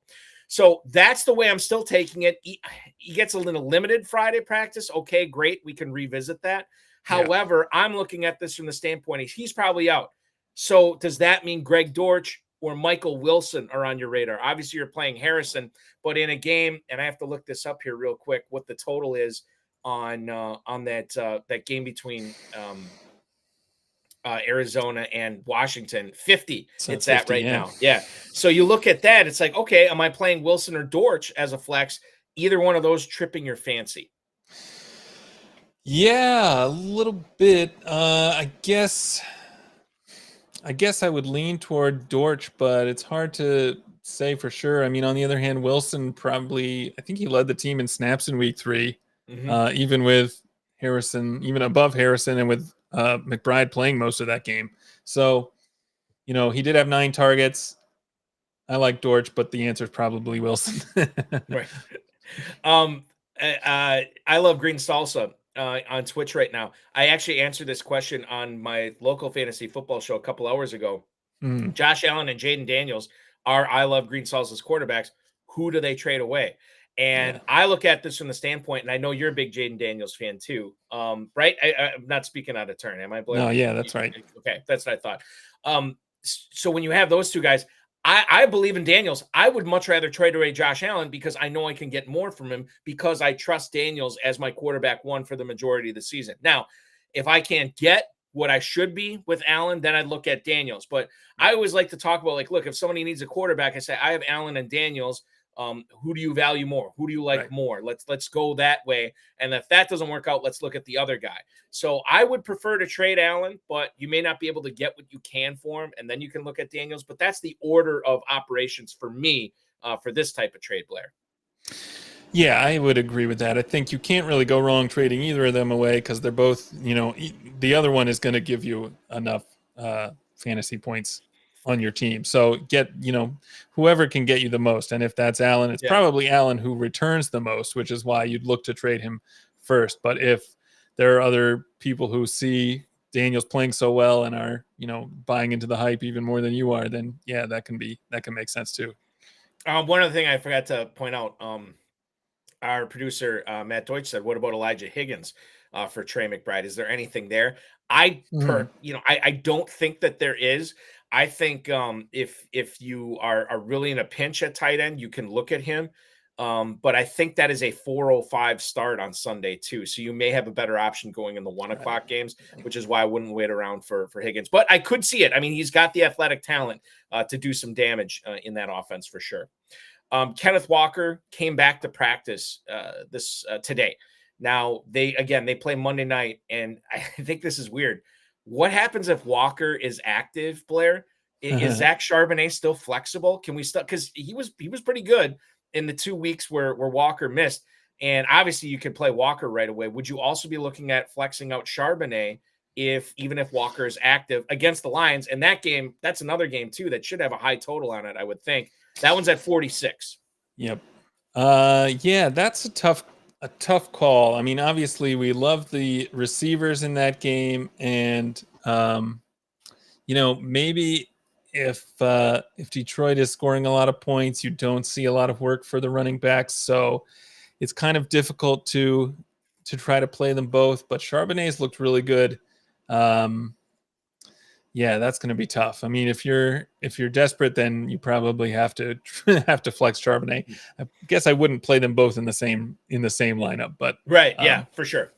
So that's the way I'm still taking it. He gets a little limited Friday practice. Okay, great. We can revisit that. However, I'm looking at this from the standpoint, he's probably out. So does that mean Greg Dortch or Michael Wilson are on your radar? Obviously, you're playing Harrison, but in a game, and I have to look this up here real quick, what the total is on that game between Arizona and Washington. 50. So it's 50, at right now. Yeah. So you look at that, it's like, okay, am I playing Wilson or Dortch as a flex? Either one of those tripping your fancy? Yeah, a little bit. I guess I would lean toward Dortch, but it's hard to say for sure. I mean, on the other hand, Wilson probably, I think he led the team in snaps in week 3, even with Harrison, even above Harrison, and with McBride playing most of that game. So, he did have 9 targets. I like Dortch, but the answer is probably Wilson. Right. I love green salsa on Twitch right now. I actually answered this question on my local fantasy football show a couple hours ago. Mm. Josh Allen and Jaden Daniels are I love green salsa's quarterbacks. Who do they trade away? And I look at this from the standpoint, and I know you're a big Jaden Daniels fan too, right? I'm not speaking out of turn, am I, Blair? No, yeah, that's right. Okay, that's what I thought. So when you have those two guys, I believe in Daniels. I would much rather trade away Josh Allen because I know I can get more from him because I trust Daniels as my quarterback one for the majority of the season. Now, if I can't get what I should be with Allen, then I'd look at Daniels. But I always like to talk about, like, look, if somebody needs a quarterback, I say, I have Allen and Daniels. Who do you value more? Who do you like more? Let's go that way. And if that doesn't work out, let's look at the other guy. So I would prefer to trade Allen, but you may not be able to get what you can for him. And then you can look at Daniels. But that's the order of operations for me for this type of trade, Blair. Yeah, I would agree with that. I think you can't really go wrong trading either of them away because they're both, the other one is going to give you enough fantasy points on your team. So get, whoever can get you the most. And if that's Allen, it's probably Allen who returns the most, which is why you'd look to trade him first. But if there are other people who see Daniels playing so well and are, buying into the hype even more than you are, then that can make sense too. One other thing I forgot to point out, our producer, Matt Deutsch, said, what about Elijah Higgins for Trey McBride? Is there anything there? I don't think that there is. I think if you are really in a pinch at tight end, you can look at him. But I think that is a 4:05 start on Sunday too. So you may have a better option going in the 1:00 games, which is why I wouldn't wait around for Higgins. But I could see it. I mean, he's got the athletic talent to do some damage in that offense for sure. Kenneth Walker came back to practice today. Now they play Monday night, and I think this is weird. What happens if Walker is active, Blair? Is Zach Charbonnet still flexible? Can we still, because he was pretty good in the 2 weeks where Walker missed, and obviously you could play Walker right away. Would you also be looking at flexing out Charbonnet even if Walker is active against the Lions? And that game, that's another game too that should have a high total on it, I would think. That one's at 46. Yep. That's a tough call. I mean, obviously we love the receivers in that game, and maybe if Detroit is scoring a lot of points, you don't see a lot of work for the running backs, so it's kind of difficult to try to play them both. But Charbonnet's looked really good. That's going to be tough. I mean, if you're desperate, then you probably have to flex Charbonnet. I guess I wouldn't play them both in the same lineup, but for sure.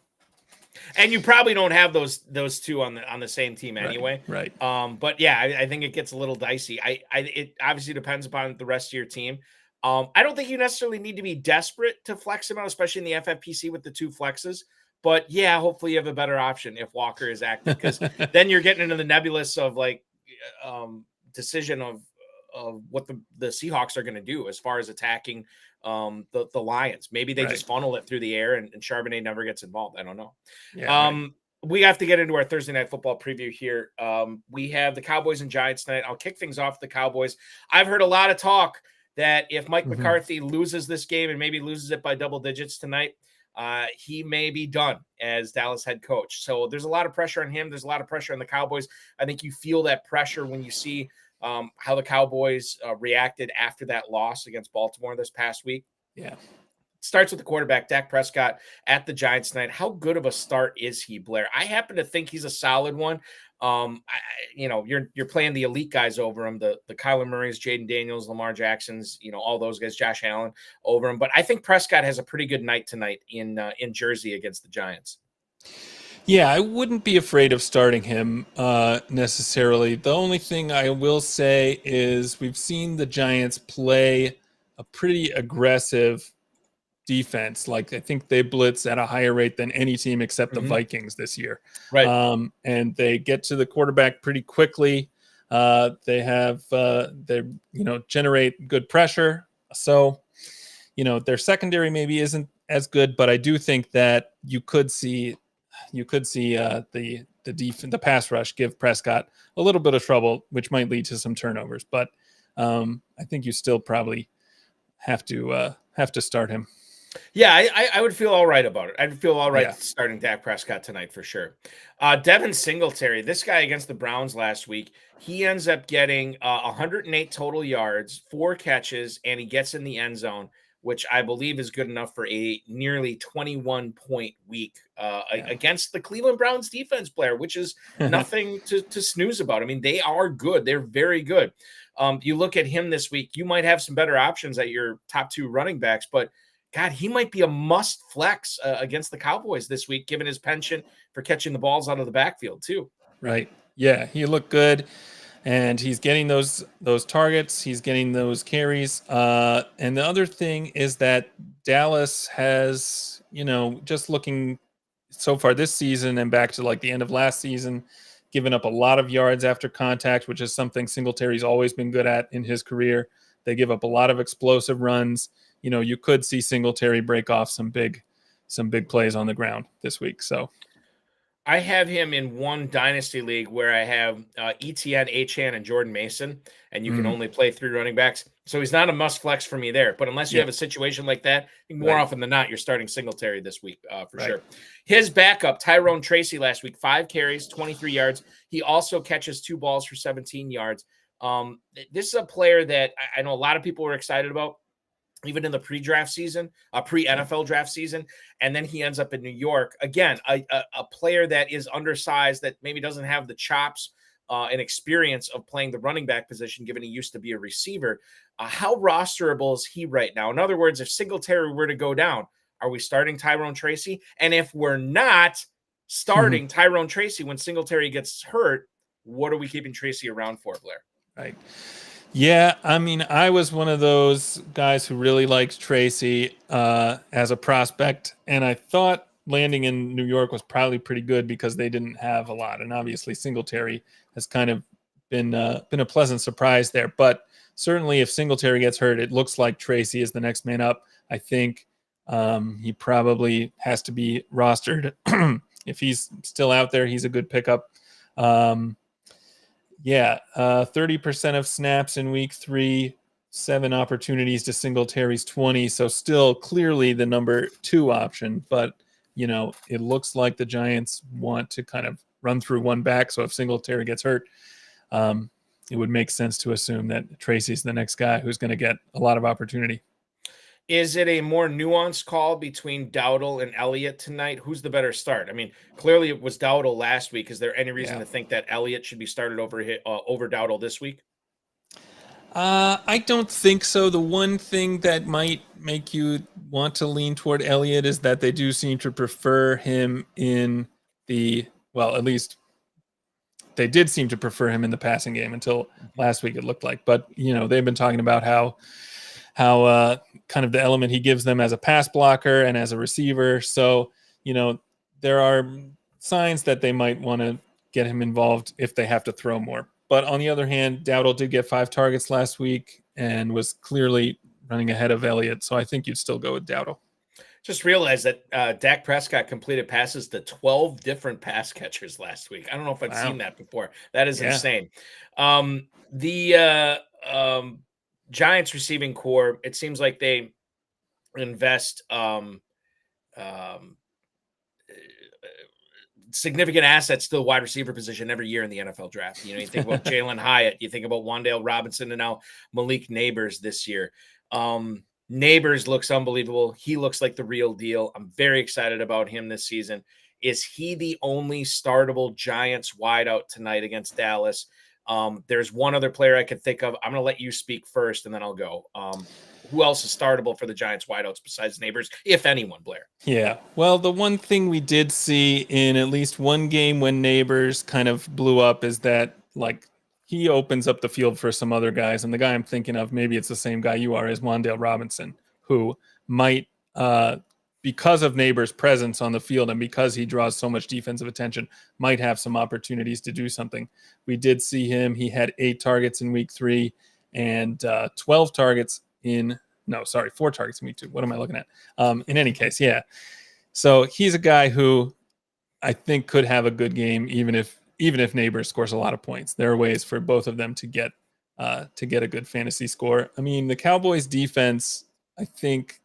And you probably don't have those two on the same team anyway. Right. But I think it gets a little dicey. It obviously depends upon the rest of your team. I don't think you necessarily need to be desperate to flex them out, especially in the FFPC with the two flexes. But hopefully you have a better option if Walker is active, because then you're getting into the nebulous of decision of what the Seahawks are going to do as far as attacking the Lions. Maybe they just funnel it through the air and Charbonnet never gets involved. I don't know. We have to get into our Thursday night football preview here. We have the Cowboys and Giants tonight. I'll kick things off with the Cowboys. I've heard a lot of talk that if Mike McCarthy loses this game and maybe loses it by double digits tonight, he may be done as Dallas head coach. So there's a lot of pressure on him. There's a lot of pressure on the Cowboys. I think you feel that pressure when you see how the Cowboys reacted after that loss against Baltimore this past week. Yeah. Starts with the quarterback, Dak Prescott, at the Giants tonight. How good of a start is he, Blair? I happen to think he's a solid one. You're playing the elite guys over him, the Kyler Murrays, Jaden Daniels, Lamar Jacksons, all those guys, Josh Allen over him. But I think Prescott has a pretty good night tonight in Jersey against the Giants. Yeah, I wouldn't be afraid of starting him necessarily. The only thing I will say is we've seen the Giants play a pretty aggressive defense. Like, I think they blitz at a higher rate than any team except the Vikings this year. Right. And they get to the quarterback pretty quickly. They generate good pressure. So, their secondary maybe isn't as good, but I do think that you could see the pass rush give Prescott a little bit of trouble, which might lead to some turnovers. But I think you still probably have to start him. Yeah, I would feel all right about it. I'd feel all right Yeah. starting Dak Prescott tonight for sure. Devin Singletary, this guy against the Browns last week, he ends up getting 108 total yards, 4 catches, and he gets in the end zone, which I believe is good enough for a nearly 21-point week Yeah. against the Cleveland Browns defense player, which is nothing to snooze about. I mean, they are good. They're very good. You look at him this week, you might have some better options at your top 2 running backs, but God, he might be a must flex against the Cowboys this week, given his penchant for catching the balls out of the backfield too. Right. Yeah, he looked good, and he's getting those targets. He's getting those carries. And the other thing is that Dallas has, just looking so far this season and back to like the end of last season, given up a lot of yards after contact, which is something Singletary's always been good at in his career. They give up a lot of explosive runs. You could see Singletary break off some big plays on the ground this week. So I have him in one dynasty league where I have ETN, Achan, and Jordan Mason, and you can only play 3 running backs. So he's not a must flex for me there. But unless you have a situation like that, more often than not, you're starting Singletary this week for sure. His backup, Tyrone Tracy, last week, 5 carries, 23 yards. He also catches 2 balls for 17 yards. This is a player that I know a lot of people were excited about, even in the pre-draft season, pre-NFL draft season, and then he ends up in New York. Again, a player that is undersized, that maybe doesn't have the chops and experience of playing the running back position, given he used to be a receiver. How rosterable is he right now? In other words, if Singletary were to go down, are we starting Tyrone Tracy? And if we're not starting Tyrone Tracy when Singletary gets hurt, what are we keeping Tracy around for, Blair? Right. Yeah, I mean, I was one of those guys who really liked Tracy as a prospect, and I thought landing in New York was probably pretty good because they didn't have a lot, and obviously Singletary has kind of been a pleasant surprise there. But certainly, if Singletary gets hurt, it looks like Tracy is the next man up. I think he probably has to be rostered. If he's still out there, he's a good pickup. 30% of snaps in week 3, 7 opportunities to Singletary's 20. So still clearly the number 2 option, but it looks like the Giants want to kind of run through one back. So if Singletary gets hurt, it would make sense to assume that Tracy's the next guy who's going to get a lot of opportunity. Is it a more nuanced call between Dowdle and Elliott tonight? Who's the better start? I mean, clearly it was Dowdle last week. Is there any reason to think that Elliott should be started over Dowdle this week? I don't think so. The one thing that might make you want to lean toward Elliott is that they do seem to prefer him in at least they did seem to prefer him in the passing game until last week, it looked like. But, they've been talking about how kind of the element he gives them as a pass blocker and as a receiver. So, there are signs that they might want to get him involved if they have to throw more. But on the other hand, Dowdle did get 5 targets last week and was clearly running ahead of Elliott. So I think you'd still go with Dowdle. Just realized that Dak Prescott completed passes to 12 different pass catchers last week. I don't know if I've seen that before. That is insane. The Giants receiving core, it seems like they invest significant assets to the wide receiver position every year in the NFL draft. You think about Jalen Hyatt, you think about Wan'Dale Robinson, and now Malik Neighbors this year. Neighbors looks unbelievable. He looks like the real deal. I'm very excited about him this season. Is he the only startable Giants wideout tonight against Dallas? There's one other player I could think of. I'm going to let you speak first, and then I'll go. Who else is startable for the Giants wideouts besides Neighbors, if anyone, Blair? Yeah. Well, the one thing we did see in at least one game when Neighbors kind of blew up is that, he opens up the field for some other guys. And the guy I'm thinking of, maybe it's the same guy you are, is Wan'Dale Robinson, who might, because of Neighbors' presence on the field and because he draws so much defensive attention, might have some opportunities to do something. We did see him. He had 8 targets in week 3 and 4 targets in week 2. What am I looking at? In any case, yeah. So he's a guy who I think could have a good game, even if Neighbors scores a lot of points. There are ways for both of them to get a good fantasy score. I mean, the Cowboys defense, I think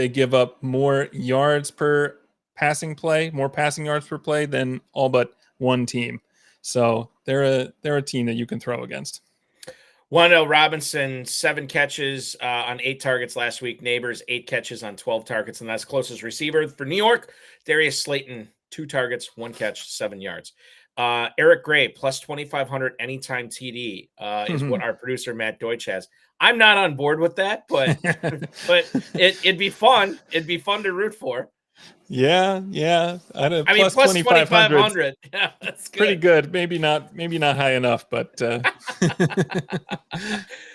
they give up more yards per passing play, more passing yards per play than all but one team. So they're a team that you can throw against. Wan'Dale Robinson, 7 catches on 8 targets last week. Neighbors, 8 catches on 12 targets, and that's closest receiver. For New York, Darius Slayton, 2 targets, 1 catch, 7 yards. Eric Gray, plus 2,500 anytime TD is what our producer Matt Deutsch has. I'm not on board with that, but it'd be fun. It'd be fun to root for. Yeah. I mean, plus 2,500. Yeah, that's good. Pretty good. Maybe not high enough, but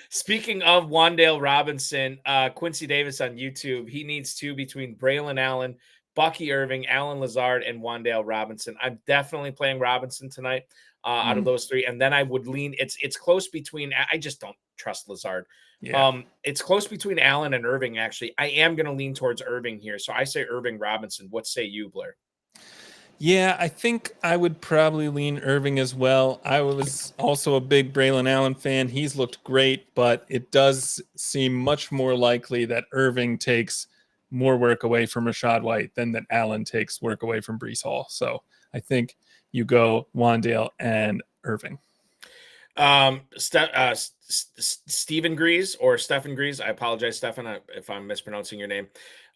speaking of Wan'Dale Robinson, Quincy Davis on YouTube, he needs 2 between Braylon Allen, Bucky Irving, Alan Lazard, and Wan'Dale Robinson. I'm definitely playing Robinson tonight out of those 3. And then I would lean, it's close between, I just don't trust Lazard. Yeah. It's close between Allen and Irving, actually. I am going to lean towards Irving here. So I say Irving Robinson. What say you, Blair? Yeah, I think I would probably lean Irving as well. I was also a big Braylon Allen fan. He's looked great, but it does seem much more likely that Irving takes more work away from Rachaad White than that Allen takes work away from Breece Hall. So I think you go Wan'Dale and Irving. Stephen Grease or Stephen Grease. I apologize, Stephen, if I'm mispronouncing your name.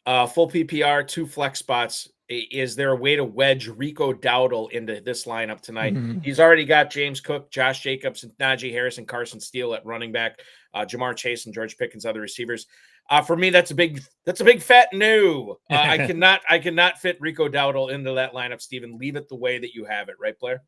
Full PPR, 2 flex spots. Is there a way to wedge Rico Dowdle into this lineup tonight? He's already got James Cook, Josh Jacobs, and Najee Harris and Carson Steele at running back, Jamar Chase and George Pickens, other receivers. For me, that's a big fat no. I cannot fit Rico Dowdle into that lineup, Stephen. Leave it the way that you have it, right, Blair?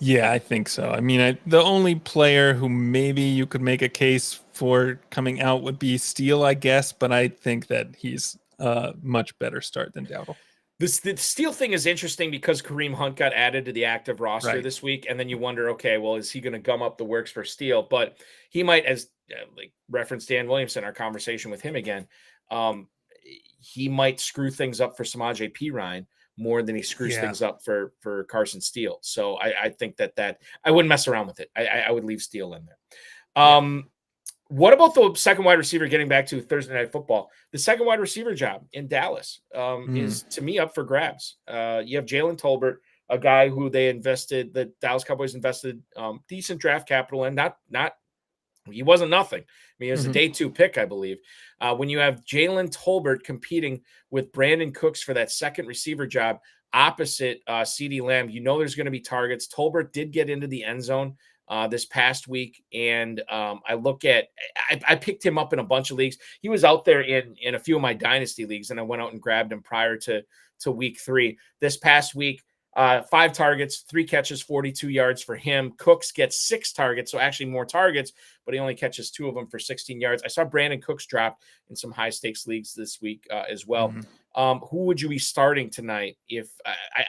Yeah, I think so. I mean, the only player who maybe you could make a case for coming out would be Steele, I guess, but I think that he's a much better start than Dowdle. The Steele thing is interesting because Kareem Hunt got added to the active roster this week, and then you wonder, okay, well, is he going to gum up the works for Steele? But he might, as like referenced Dan Williamson, our conversation with him again, he might screw things up for Samaje Perine more than he screws things up for Carson Steele. So I think that I wouldn't mess around with it. I would leave Steele in there. What about the second wide receiver, getting back to Thursday Night Football? The second wide receiver job in Dallas is, to me, up for grabs. You have Jalen Tolbert, a guy who the Dallas Cowboys invested decent draft capital in. He wasn't nothing. I mean, he was a day 2 pick, I believe. When you have Jalen Tolbert competing with Brandon Cooks for that second receiver job opposite CeeDee Lamb, you know there's going to be targets. Tolbert did get into the end zone this past week, and I picked him up in a bunch of leagues. He was out there in a few of my dynasty leagues, and I went out and grabbed him prior to week 3. This past week, 5 targets, 3 catches, 42 yards for him. Cooks gets 6 targets, so actually more targets, but he only catches 2 of them for 16 yards. I saw Brandon Cooks drop in some high-stakes leagues this week as well. Who would you be starting tonight if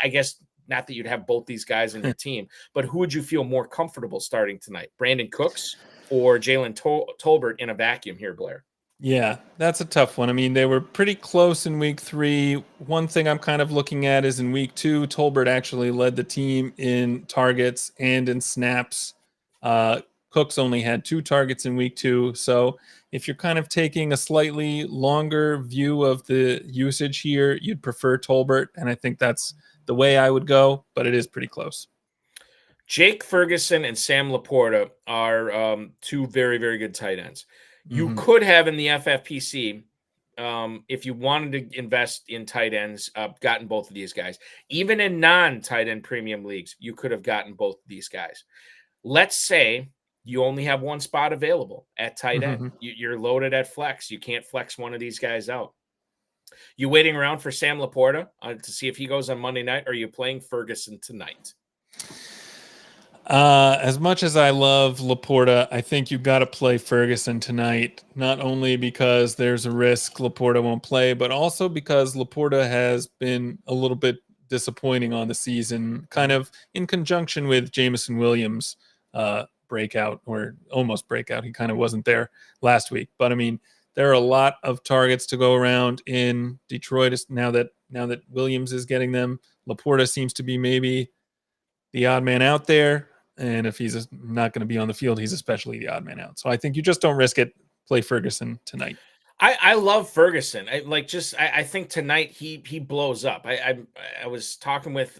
I guess – not that you'd have both these guys in your team, but who would you feel more comfortable starting tonight? Brandon Cooks or Jalen Tolbert in a vacuum here, Blair? Yeah, that's a tough one. I mean, they were pretty close in week 3. One thing I'm kind of looking at is in week 2, Tolbert actually led the team in targets and in snaps. Cooks only had 2 targets in week 2. So if you're kind of taking a slightly longer view of the usage here, you'd prefer Tolbert. And I think that's the way I would go, but it is pretty close. Jake Ferguson and Sam Laporta are 2 very, very good tight ends. You could have in the FFPC, if you wanted to invest in tight ends, gotten both of these guys. Even in non-tight end premium leagues, you could have gotten both of these guys. Let's say you only have 1 spot available at tight end. You're loaded at flex. You can't flex one of these guys out. You waiting around for Sam Laporta to see if he goes on Monday night, or are you playing Ferguson tonight? As much as I love Laporta, I think you've got to play Ferguson tonight, not only because there's a risk Laporta won't play, but also because Laporta has been a little bit disappointing on the season, kind of in conjunction with Jameson Williams' breakout, or almost breakout. He kind of wasn't there last week, but I mean, there are a lot of targets to go around in Detroit now that Williams is getting them. Laporta seems to be maybe the odd man out there, and if he's not going to be on the field, he's especially the odd man out. So I think you just don't risk it. Play Ferguson tonight. I love Ferguson. I think tonight he blows up. I was talking with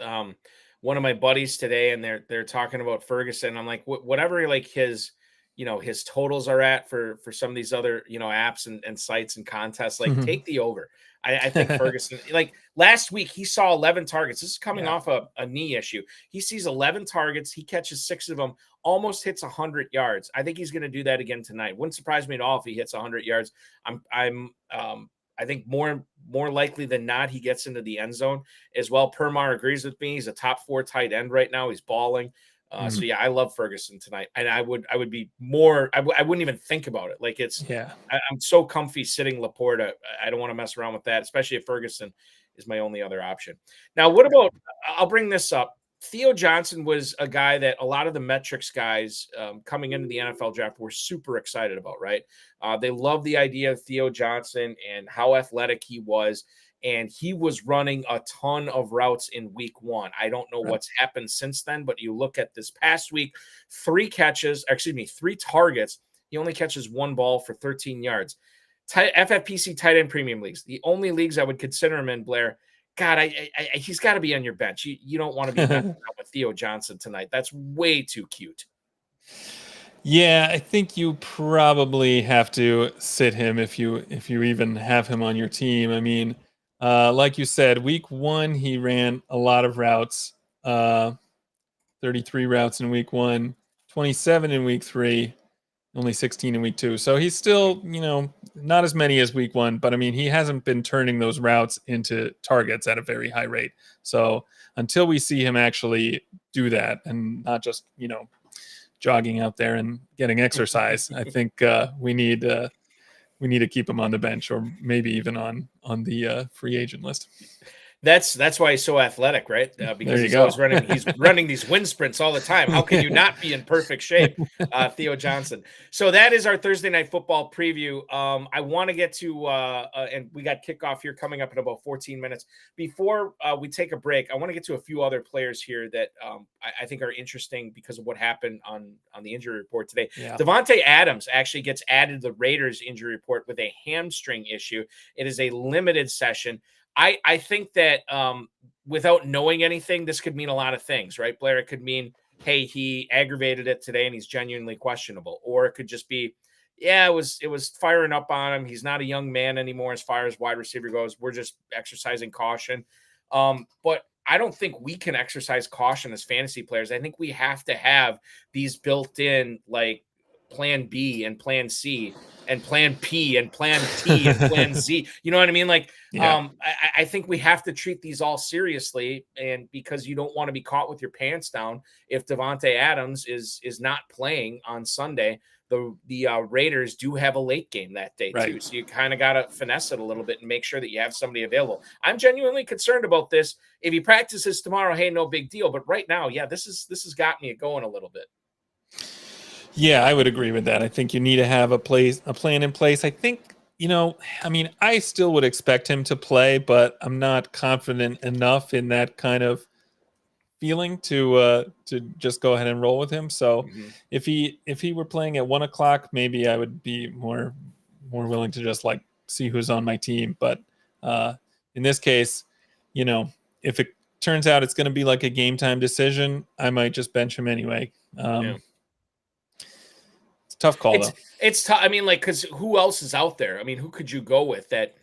one of my buddies today, and they're talking about Ferguson. I'm like, whatever like his his totals are at for some of these other apps and sites and contests, like take the over. I think Ferguson, like last week, he saw 11 targets. This is coming off a knee issue. He sees 11 targets. He catches 6 of them, almost hits 100 yards. I think he's going to do that again tonight. Wouldn't surprise me at all if he hits 100 yards. I think more likely than not, he gets into the end zone as well. Permar agrees with me. He's a top 4 tight end right now. He's balling. So yeah, I love Ferguson tonight, and I would be more. I wouldn't even think about it. Like I'm so comfy sitting Laporta. I don't want to mess around with that, especially if Ferguson is my only other option. Now, what about? I'll bring this up. Theo Johnson was a guy that a lot of the metrics guys coming into the NFL draft were super excited about. Right? They love the idea of Theo Johnson and how athletic he was. And he was running a ton of routes in week 1. I don't know what's happened since then, but you look at this past week, 3 targets. He only catches 1 ball for 13 yards. FFPC tight end premium leagues, the only leagues I would consider him in, Blair. God, he's got to be on your bench. You don't want to be messing up with Theo Johnson tonight. That's way too cute. Yeah, I think you probably have to sit him if you even have him on your team. I mean, like you said, week 1, he ran a lot of routes, 33 routes in week 1, 27 in week 3, only 16 in week 2. So he's still, not as many as week 1, but I mean, he hasn't been turning those routes into targets at a very high rate. So until we see him actually do that and not just, jogging out there and getting exercise, I think we need to keep him on the bench, or maybe even on the free agent list. That's why he's so athletic, right? Because he's running these wind sprints all the time. How can you not be in perfect shape, Theo Johnson? So that is our Thursday Night Football preview. I want to get to and we got kickoff here coming up in about 14 minutes. Before we take a break, I want to get to a few other players here that I think are interesting because of what happened on the injury report today. Yeah. Devontae Adams actually gets added to the Raiders injury report with a hamstring issue. It is a limited session. I think that without knowing anything, this could mean a lot of things, right, Blair? It could mean, hey, he aggravated it today and he's genuinely questionable. Or it could just be, yeah, it was firing up on him. He's not a young man anymore as far as wide receiver goes. We're just exercising caution. But I don't think we can exercise caution as fantasy players. I think we have to have these built in, like, plan B and plan C and plan P and plan T and plan Z. You know what I mean? Like, I think we have to treat these all seriously, and because you don't want to be caught with your pants down if Devontae Adams is not playing on Sunday. The Raiders do have a late game that day too, so you kind of got to finesse it a little bit and make sure that you have somebody available. I'm genuinely concerned about this. If he practices tomorrow, hey, no big deal. But right now, yeah, this has got me going a little bit. Yeah, I would agree with that. I think you need to have a plan in place. I think, I still would expect him to play, but I'm not confident enough in that kind of feeling to just go ahead and roll with him. So if he were playing at 1:00, maybe I would be more willing to just like see who's on my team. But in this case, if it turns out it's going to be like a game time decision, I might just bench him anyway. Tough call, though. It's tough. I mean, like, because who else is out there? I mean, who could you go with that?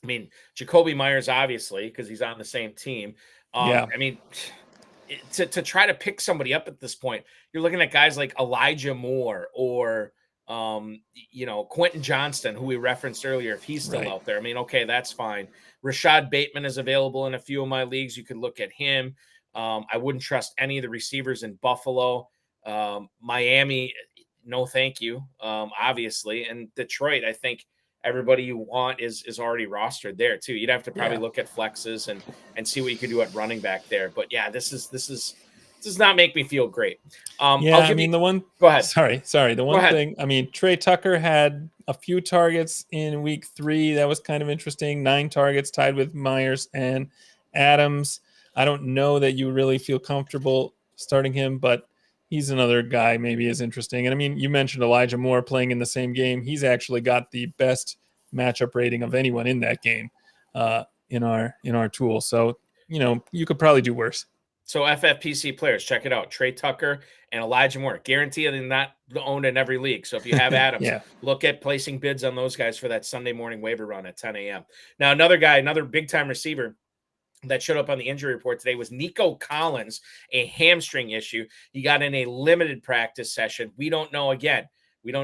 I mean, Jacoby Myers, obviously, because he's on the same team. I mean, to try to pick somebody up at this point, you're looking at guys like Elijah Moore or, Quentin Johnston, who we referenced earlier, if he's still out there. I mean, okay, that's fine. Rashad Bateman is available in a few of my leagues. You could look at him. I wouldn't trust any of the receivers in Buffalo. Miami, no thank you, obviously. And Detroit, I think everybody you want is already rostered there too. You'd have to probably look at flexes and see what you could do at running back there. But yeah, this does not make me feel great. Go ahead. The one thing, I mean, Trey Tucker had a few targets in week 3. That was kind of interesting. 9 targets, tied with Myers and Adams. I don't know that you really feel comfortable starting him, but he's another guy maybe is interesting. And I mean, you mentioned Elijah Moore playing in the same game. He's actually got the best matchup rating of anyone in that game in our tool. So, you could probably do worse. So FFPC players, check it out. Trey Tucker and Elijah Moore, guaranteed and not owned in every league. So if you have Adams, look at placing bids on those guys for that Sunday morning waiver run at 10 a.m. Now, another big-time receiver that showed up on the injury report today was Nico Collins, a hamstring issue. He got in a limited practice session. We don't know a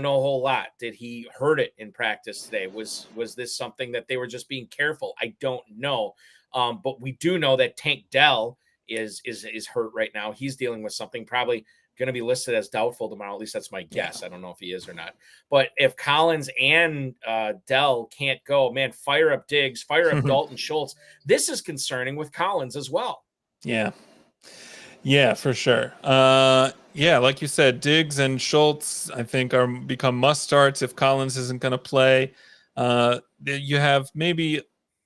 whole lot. Did he hurt it in practice today? Was this something that they were just being careful? I don't know. But we do know that Tank Dell is hurt right now. He's dealing with something, probably going to be listed as doubtful tomorrow. At least that's my guess. I don't know if he is or not. But if Collins and Dell can't go, man, fire up Diggs, fire up Dalton Schultz. This is concerning with Collins as well. Yeah, for sure. Like you said, Diggs and Schultz, I think, become must starts if Collins isn't going to play. You have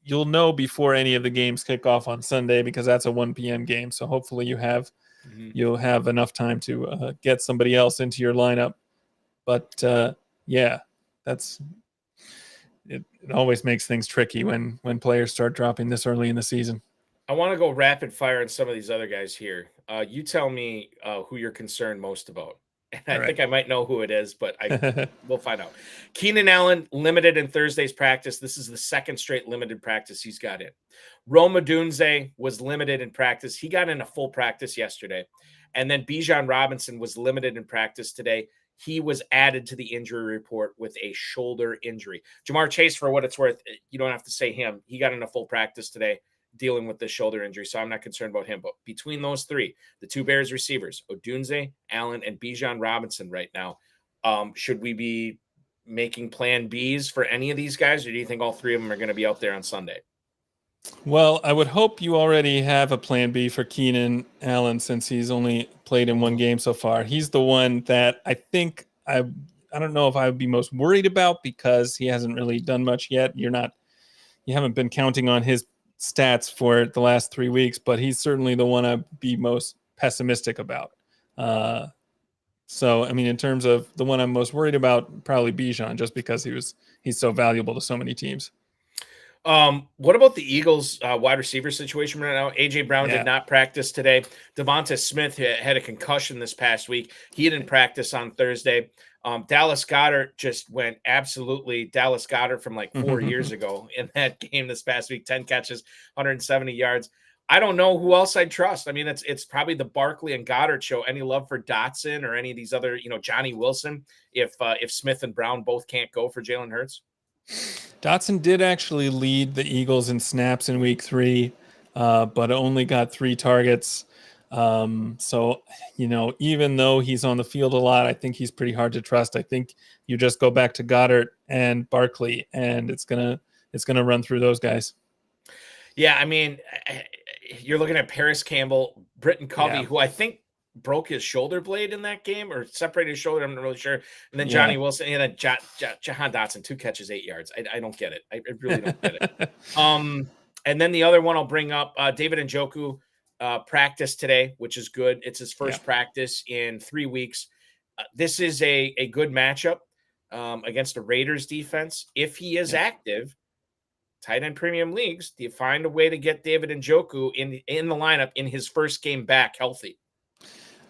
you'll know before any of the games kick off on Sunday, because that's a 1 p.m. game. So hopefully you'll have enough time to get somebody else into your lineup. But it always makes things tricky when players start dropping this early in the season. I want to go rapid fire on some of these other guys here. You tell me who you're concerned most about. And I think I might know who it is, but we'll find out. Keenan Allen, limited in Thursday's practice. This is the second straight limited practice he's got in. Rome Odunze was limited in practice. He got in a full practice yesterday. And then Bijan Robinson was limited in practice today. He was added to the injury report with a shoulder injury. Jamar Chase, for what it's worth, you don't have to say him. He got in a full practice today, dealing with the shoulder injury, so I'm not concerned about him. But between those three, the two Bears receivers, Odunze, Allen, and Bijan Robinson right now, should we be making plan Bs for any of these guys, or do you think all three of them are going to be out there on Sunday? Well, I would hope you already have a plan B for Keenan Allen, since he's only played in one game so far. He's the one that I think I don't know if I would be most worried about, because he hasn't really done much yet. You haven't been counting on his stats for the last 3 weeks, but he's certainly the one I'd be most pessimistic about. So, I mean, in terms of the one I'm most worried about, probably Bijan, just because he's so valuable to so many teams. What about the Eagles wide receiver situation right now? AJ Brown did not practice today. Devonta Smith had a concussion this past week. He didn't practice on Thursday. Dallas Goedert just went absolutely Dallas Goedert from like 4 years ago in that game this past week. 10 catches, 170 yards. I don't know who else I'd trust. I mean, it's probably the Barkley and Goddard show. Any love for Dotson or any of these other, Johnny Wilson, if Smith and Brown both can't go for Jalen Hurts? Dotson did actually lead the Eagles in snaps in week 3, but only got 3 targets. So, even though he's on the field a lot, I think he's pretty hard to trust. I think you just go back to Goddard and Barkley, and it's gonna run through those guys. Yeah, I mean, you're looking at Paris Campbell, Britton Covey, who I think broke his shoulder blade in that game, or separated his shoulder. I'm not really sure. And then Johnny Wilson, and then Jahan Dotson, 2 catches, 8 yards. I don't get it. I really don't get it. And then the other one I'll bring up, David Njoku practice today, which is good. It's his first practice in 3 weeks. This is a good matchup against the Raiders defense. If he is active, tight end premium leagues, do you find a way to get David Njoku in the lineup in his first game back healthy?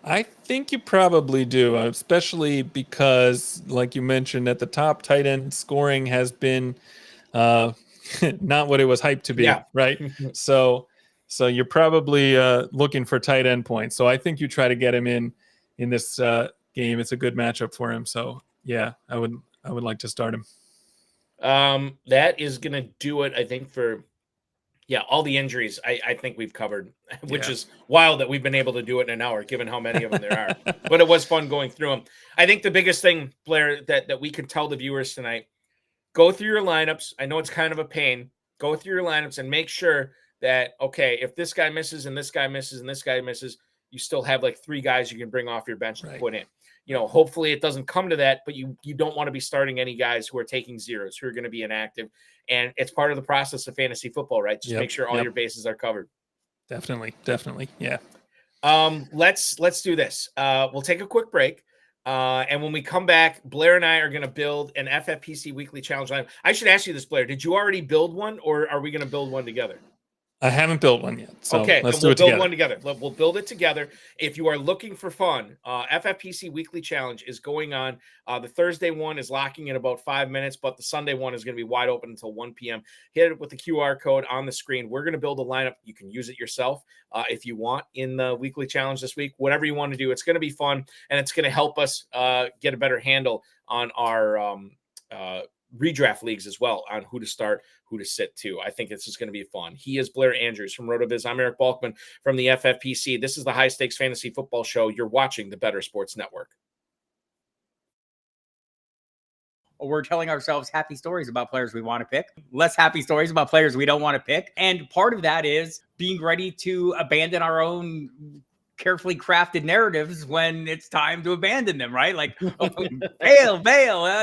I think you probably do, especially because, like you mentioned at the top, tight end scoring has been not what it was hyped to be, right? So you're probably looking for tight end points. So I think you try to get him in this game. It's a good matchup for him. So yeah, I would like to start him. That is going to do it, I think, for all the injuries I think we've covered, which is wild that we've been able to do it in an hour, given how many of them there are. But it was fun going through them. I think the biggest thing, Blair, that we can tell the viewers tonight, go through your lineups. I know it's kind of a pain. Go through your lineups and make sure that, okay, if this guy misses and this guy misses and this guy misses, you still have like 3 guys you can bring off your bench and put in. Hopefully it doesn't come to that, but you don't want to be starting any guys who are taking zeros, who are going to be inactive. And it's part of the process of fantasy football, right? Just make sure all your bases are covered. Definitely. Yeah. Let's do this. We'll take a quick break. And when we come back, Blair and I are going to build an FFPC Weekly Challenge line. I should ask you this, Blair. Did you already build one, or are we going to build one together? I haven't built one yet, so okay, let's and do we'll it build together. one together. We'll build it together. If you are looking for fun, FFPC Weekly Challenge is going on. The Thursday one is locking in about 5 minutes, but the Sunday one is going to be wide open until 1 p.m. Hit it with the QR code on the screen. We're going to build a lineup. You can use it yourself if you want in the Weekly Challenge this week. Whatever you want to do, it's going to be fun, and it's going to help us get a better handle on our redraft leagues as well, on who to start, who to sit to. I think this is going to be fun. He is Blair Andrews from RotoViz. I'm Eric Balkman from the FFPC. This is the High Stakes Fantasy Football Show. You're watching the Better Sports Network. We're telling ourselves happy stories about players we want to pick, less happy stories about players we don't want to pick. And part of that is being ready to abandon our own carefully crafted narratives when it's time to abandon them, right? Like, bail,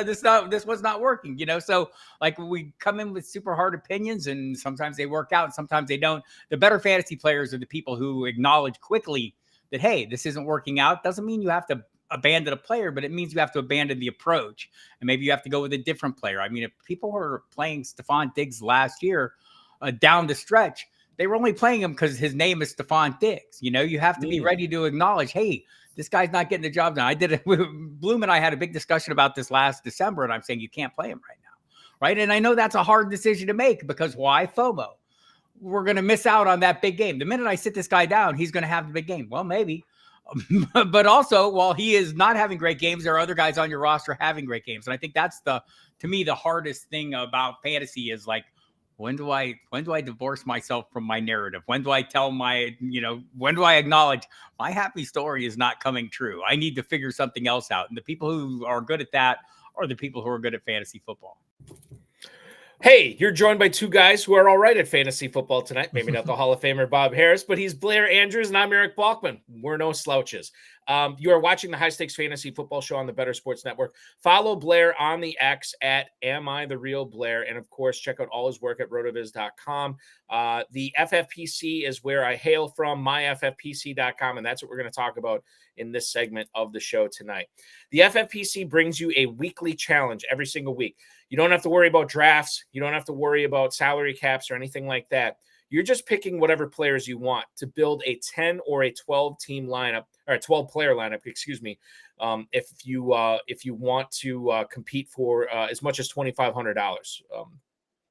this was not working, So like we come in with super hard opinions, and sometimes they work out and sometimes they don't. The better fantasy players are the people who acknowledge quickly that, hey, this isn't working out. Doesn't mean you have to abandon a player, but it means you have to abandon the approach, and maybe you have to go with a different player. I mean, if people were playing Stephon Diggs last year down the stretch, they were only playing him because his name is Stephon Diggs. You have to be ready to acknowledge, hey, this guy's not getting the job done. I did it. Bloom and I had a big discussion about this last December, and I'm saying you can't play him right now, right? And I know that's a hard decision to make because why? FOMO. We're going to miss out on that big game. The minute I sit this guy down, he's going to have the big game. Well, maybe. But also, while he is not having great games, there are other guys on your roster having great games. And I think that's to me, the hardest thing about fantasy is like, when do I divorce myself from my narrative? When do I tell when do I acknowledge my happy story is not coming true? I need to figure something else out. And the people who are good at that are the people who are good at fantasy football. Hey, you're joined by two guys who are all right at fantasy football tonight. Maybe not the Hall of Famer Bob Harris, but he's Blair Andrews, and I'm Eric Balkman. We're no slouches. You are watching the High Stakes Fantasy Football Show on the Better Sports Network. Follow Blair on the X at Am I the Real Blair? And, of course, check out all his work at rotoviz.com. The FFPC is where I hail from, myffpc.com, and that's what we're going to talk about in this segment of the show tonight. The FFPC brings you a weekly challenge every single week. You don't have to worry about drafts. You don't have to worry about salary caps or anything like that. You're just picking whatever players you want to build a 10 or a 12 team lineup, or a 12 player lineup, excuse me. If you want to compete for as much as $2,500,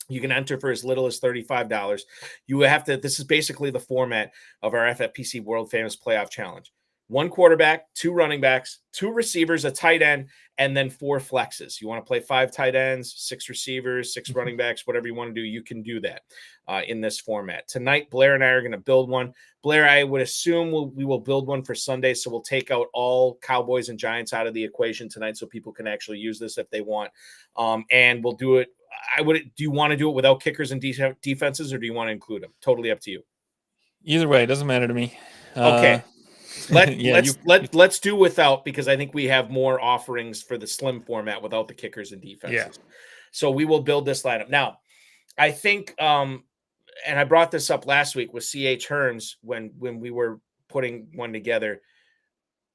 you can enter for as little as $35. You have to. This is basically the format of our FFPC World Famous Playoff Challenge. 1 quarterback, 2 running backs, 2 receivers, a tight end, and then 4 flexes. You want to play 5 tight ends, 6 receivers, 6 running backs, whatever you want to do, you can do that in this format. Tonight, Blair and I are going to build one. Blair, I would assume we will build one for Sunday, so we'll take out all Cowboys and Giants out of the equation tonight so people can actually use this if they want. And we'll do it. Do you want to do it without kickers and defenses, or do you want to include them? Totally up to you. Either way, it doesn't matter to me. Okay. Let's do without, because I think we have more offerings for the slim format without the kickers and defenses. Yeah. So we will build this lineup. Now, I think, and I brought this up last week with C.H. Hearns when we were putting one together.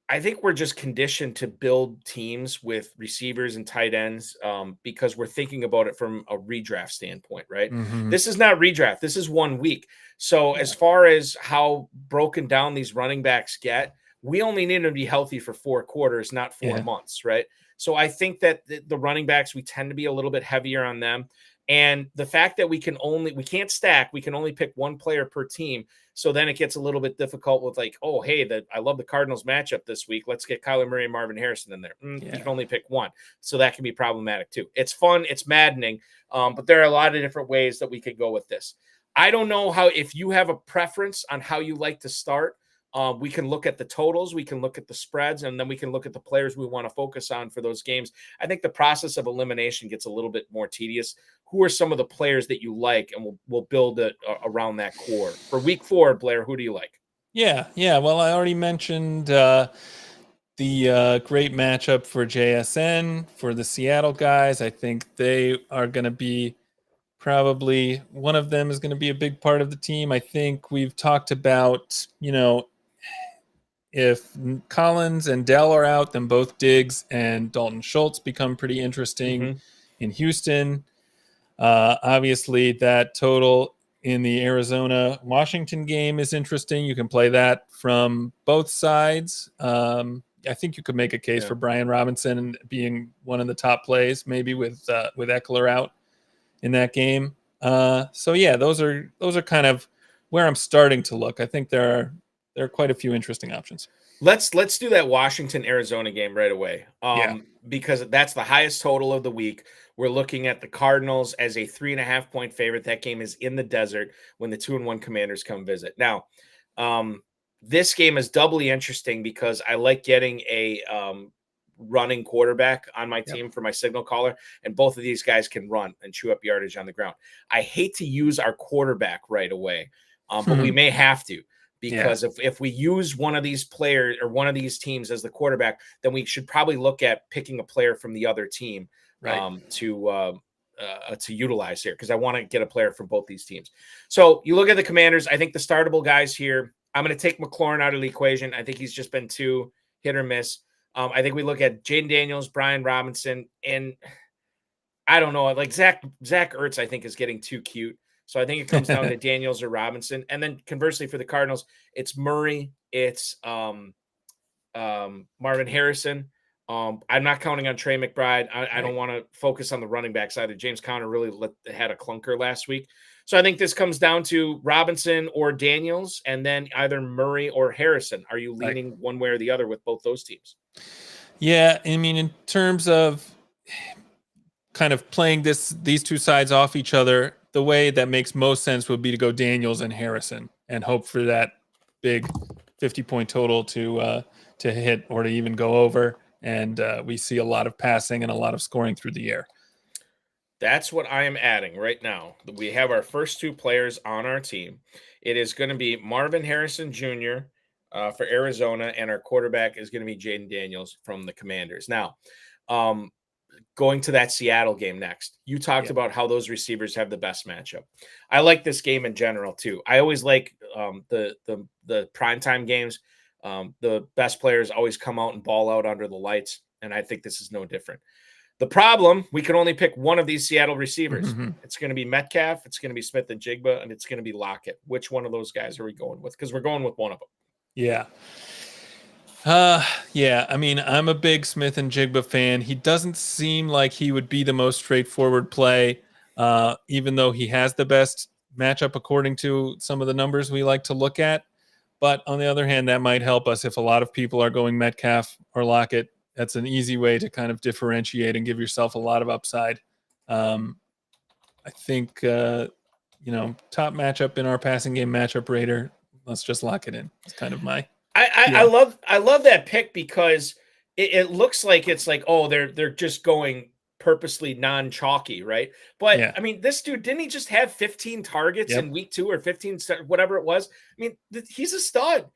I think we're just conditioned to build teams with receivers and tight ends because we're thinking about it from a redraft standpoint, right? Mm-hmm. This is not redraft. This is 1 week. So as far as how broken down these running backs get, we only need them to be healthy for 4 quarters, not 4 months, right? So I think that the running backs, we tend to be a little bit heavier on them. And the fact that we can't stack, we can only pick 1 player per team. So then it gets a little bit difficult with like, oh, hey, I love the Cardinals matchup this week. Let's get Kyler Murray and Marvin Harrison in there. You can only pick 1. So that can be problematic too. It's fun. It's maddening. But there are a lot of different ways that we could go with this. I don't know if you have a preference on how you like to start. We can look at the totals, we can look at the spreads, and then we can look at the players we want to focus on for those games. I think the process of elimination gets a little bit more tedious. Who are some of the players that you like, and we'll build it around that core. For week 4, Blair, who do you like? Yeah. Well, I already mentioned the great matchup for JSN, for the Seattle guys. I think they are going to be probably one of them is going to be a big part of the team. I think we've talked about, if Collins and Dell are out, then both Diggs and Dalton Schultz become pretty interesting in Houston. Obviously, that total in the Arizona-Washington game is interesting. You can play that from both sides. I think you could make a case for Brian Robinson being one of the top plays, maybe with Ekeler out in that game. So yeah, those are kind of where I'm starting to look. I think there are quite a few interesting options. Let's do that Washington Arizona game right away. Because that's the highest total of the week. We're looking at the Cardinals as a 3.5-point favorite. That game is in the desert when the 2-1 Commanders come visit. Now, this game is doubly interesting because I like getting a running quarterback on my team for my signal caller, and both of these guys can run and chew up yardage on the ground. I hate to use our quarterback right away, but we may have to. Because if we use one of these players or one of these teams as the quarterback, then we should probably look at picking a player from the other team to utilize here, because I want to get a player from both these teams. So you look at the Commanders. I think the startable guys here, I'm going to take McLaurin out of the equation. I think he's just been too hit or miss. I think we look at Jaden Daniels, Brian Robinson, and I don't know, like Zach Ertz, I think is getting too cute. So I think it comes down to Daniels or Robinson. And then conversely for the Cardinals, it's Murray, it's Marvin Harrison. I'm not counting on Trey McBride. I don't want to focus on the running backs either. James Conner really had a clunker last week. So I think this comes down to Robinson or Daniels, and then either Murray or Harrison. Are you leaning one way or the other with both those teams? Yeah, I mean, in terms of kind of playing these two sides off each other, the way that makes most sense would be to go Daniels and Harrison and hope for that big 50-point total to hit or to even go over. And we see a lot of passing and a lot of scoring through the air. That's what I am adding right now. We have our first two players on our team. It is going to be Marvin Harrison Jr. For Arizona, and our quarterback is going to be Jaden Daniels from the Commanders. Now, going to that Seattle game next, you talked about how those receivers have the best matchup. I like this game in general too. I always like the primetime games. The best players always come out and ball out under the lights, and I think this is no different. The problem, we can only pick one of these Seattle receivers. It's going to be Metcalf, it's going to be Smith and Jigba, and it's going to be Lockett. Which one of those guys are we going with? Because we're going with one of them. Yeah. I mean, I'm a big Smith and Jigba fan. He doesn't seem like he would be the most straightforward play, even though he has the best matchup according to some of the numbers we like to look at. But on the other hand, that might help us if a lot of people are going Metcalf or Lockett. That's an easy way to kind of differentiate and give yourself a lot of upside. I think, top matchup in our passing game matchup rater. Let's just lock it in. It's kind of my. I love that pick because it looks like it's like, oh, they're just going purposely non-chalky, right? But I mean, this dude, didn't he just have 15 targets in week 2 or 15, whatever it was? I mean, he's a stud.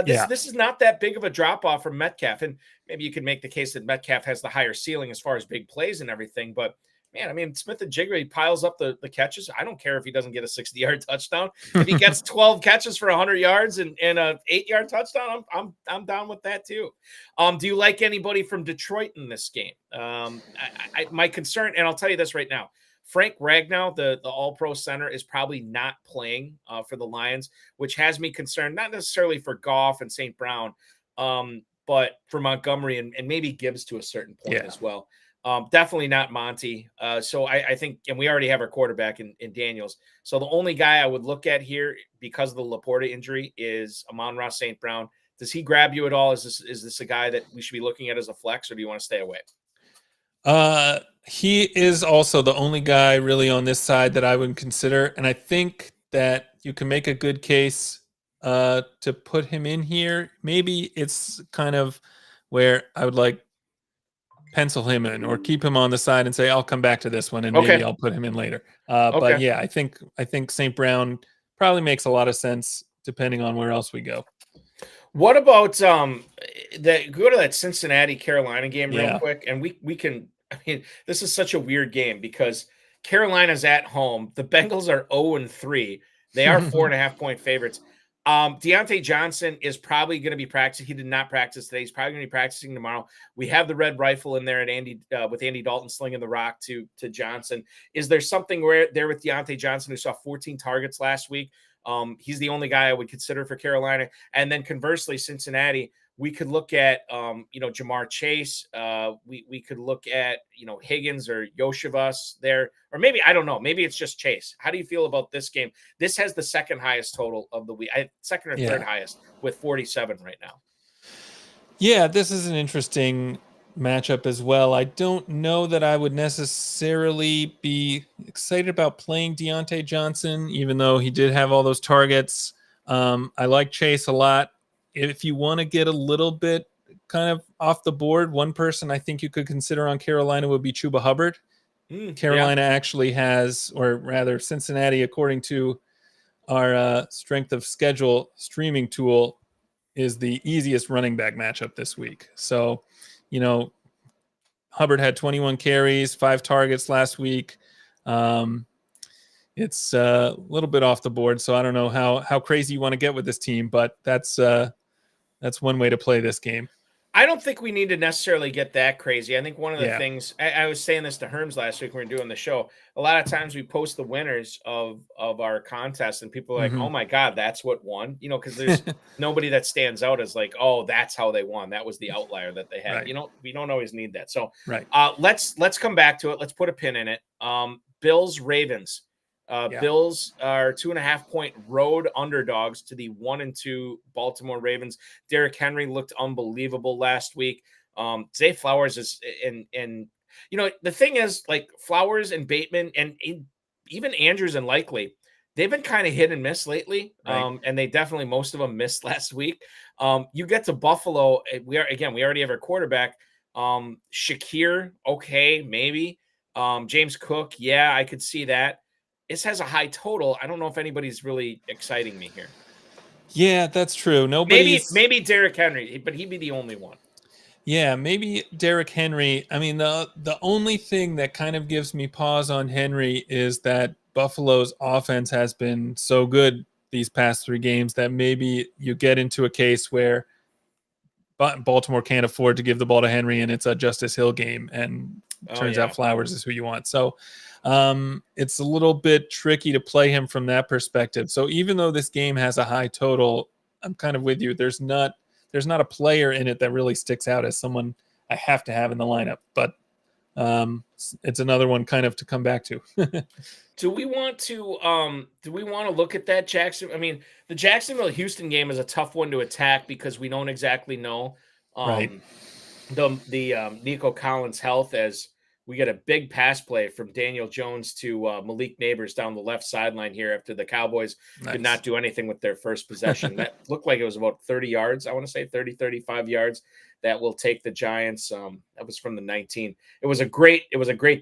This is not that big of a drop off from Metcalf, and maybe you could make the case that Metcalf has the higher ceiling as far as big plays and everything. But man, I mean, Smith and Jigba, he piles up the catches. I don't care if he doesn't get a 60-yard touchdown. If he gets 12 catches for 100 yards and a 8-yard touchdown, I'm down with that too. Do you like anybody from Detroit in this game? My concern, and I'll tell you this right now, Frank Ragnow, the all-pro center, is probably not playing for the Lions, which has me concerned, not necessarily for Goff and St. Brown, but for Montgomery and maybe Gibbs to a certain point as well. Definitely not Monty. So I think, and we already have our quarterback in Daniels. So the only guy I would look at here because of the Laporta injury is Amon-Ra St. Brown. Does he grab you at all? Is this a guy that we should be looking at as a flex, or do you want to stay away? He is also the only guy really on this side that I would consider. And I think that you can make a good case to put him in here. Maybe it's kind of where I would like pencil him in or keep him on the side and say, I'll come back to this one and maybe I'll put him in later. But yeah, I think St. Brown probably makes a lot of sense depending on where else we go. What about go to that Cincinnati Carolina game real quick, and we can. I mean, this is such a weird game because Carolina's at home. The Bengals are 0-3. They are 4.5-point favorites. Deontay Johnson is probably going to be practicing. He did not practice today. He's probably going to be practicing tomorrow. We have the red rifle in there at with Andy Dalton slinging the rock to Johnson. Is there something there with Deontay Johnson, who saw 14 targets last week? He's the only guy I would consider for Carolina. And then conversely, Cincinnati, we could look at, Jamar Chase. We could look at, Higgins or Yoshivas there, or maybe, I don't know, maybe it's just Chase. How do you feel about this game? This has the second highest total of the week, second or third highest, with 47 right now. Yeah, this is an interesting matchup as well. I don't know that I would necessarily be excited about playing Deontay Johnson, even though he did have all those targets. I like Chase a lot. If you want to get a little bit kind of off the board, one person I think you could consider on Carolina would be Chuba Hubbard. Carolina actually has, or rather Cincinnati, according to our strength of schedule streaming tool, is the easiest running back matchup this week. So, Hubbard had 21 carries, 5 targets last week. It's a little bit off the board, so I don't know how crazy you want to get with this team, but that's one way to play this game. I don't think we need to necessarily get that crazy. I think one of the things, I was saying this to Herms last week when we were doing the show, a lot of times we post the winners of our contest and people are like, oh my God, that's what won, because there's nobody that stands out as like, oh, that's how they won. That was the outlier that they had. Right. We don't always need that. So right. Let's come back to it. Let's put a pin in it. Bills Ravens. Bills are 2.5-point road underdogs to the 1-2 Baltimore Ravens. Derrick Henry looked unbelievable last week. Zay Flowers is and the thing is, like, Flowers and Bateman and even Andrews and Likely, they've been kind of hit and miss lately. Right. And they definitely, most of them missed last week. You get to Buffalo, we already have our quarterback. Shakir, okay, maybe. James Cook, yeah, I could see that. This has a high total. I don't know if anybody's really exciting me here. Yeah, that's true. Maybe Derrick Henry, but he'd be the only one. Yeah, maybe Derrick Henry. I mean, the only thing that kind of gives me pause on Henry is that Buffalo's offense has been so good these past 3 games that maybe you get into a case where Baltimore can't afford to give the ball to Henry and it's a Justice Hill game, and turns out Flowers is who you want. So it's a little bit tricky to play him from that perspective. So even though this game has a high total, I'm kind of with you. There's not a player in it that really sticks out as someone I have to have in the lineup, but it's another one kind of to come back to. Do we want to look at that Jackson? I mean, the Jacksonville-Houston game is a tough one to attack because we don't exactly know the Nico Collins' health, as we get a big pass play from Daniel Jones to Malik Neighbors down the left sideline here after the Cowboys could not do anything with their first possession. That looked like it was about 30 yards. I want to say 30, 35 yards. That will take the Giants. That was from the 19. It was a great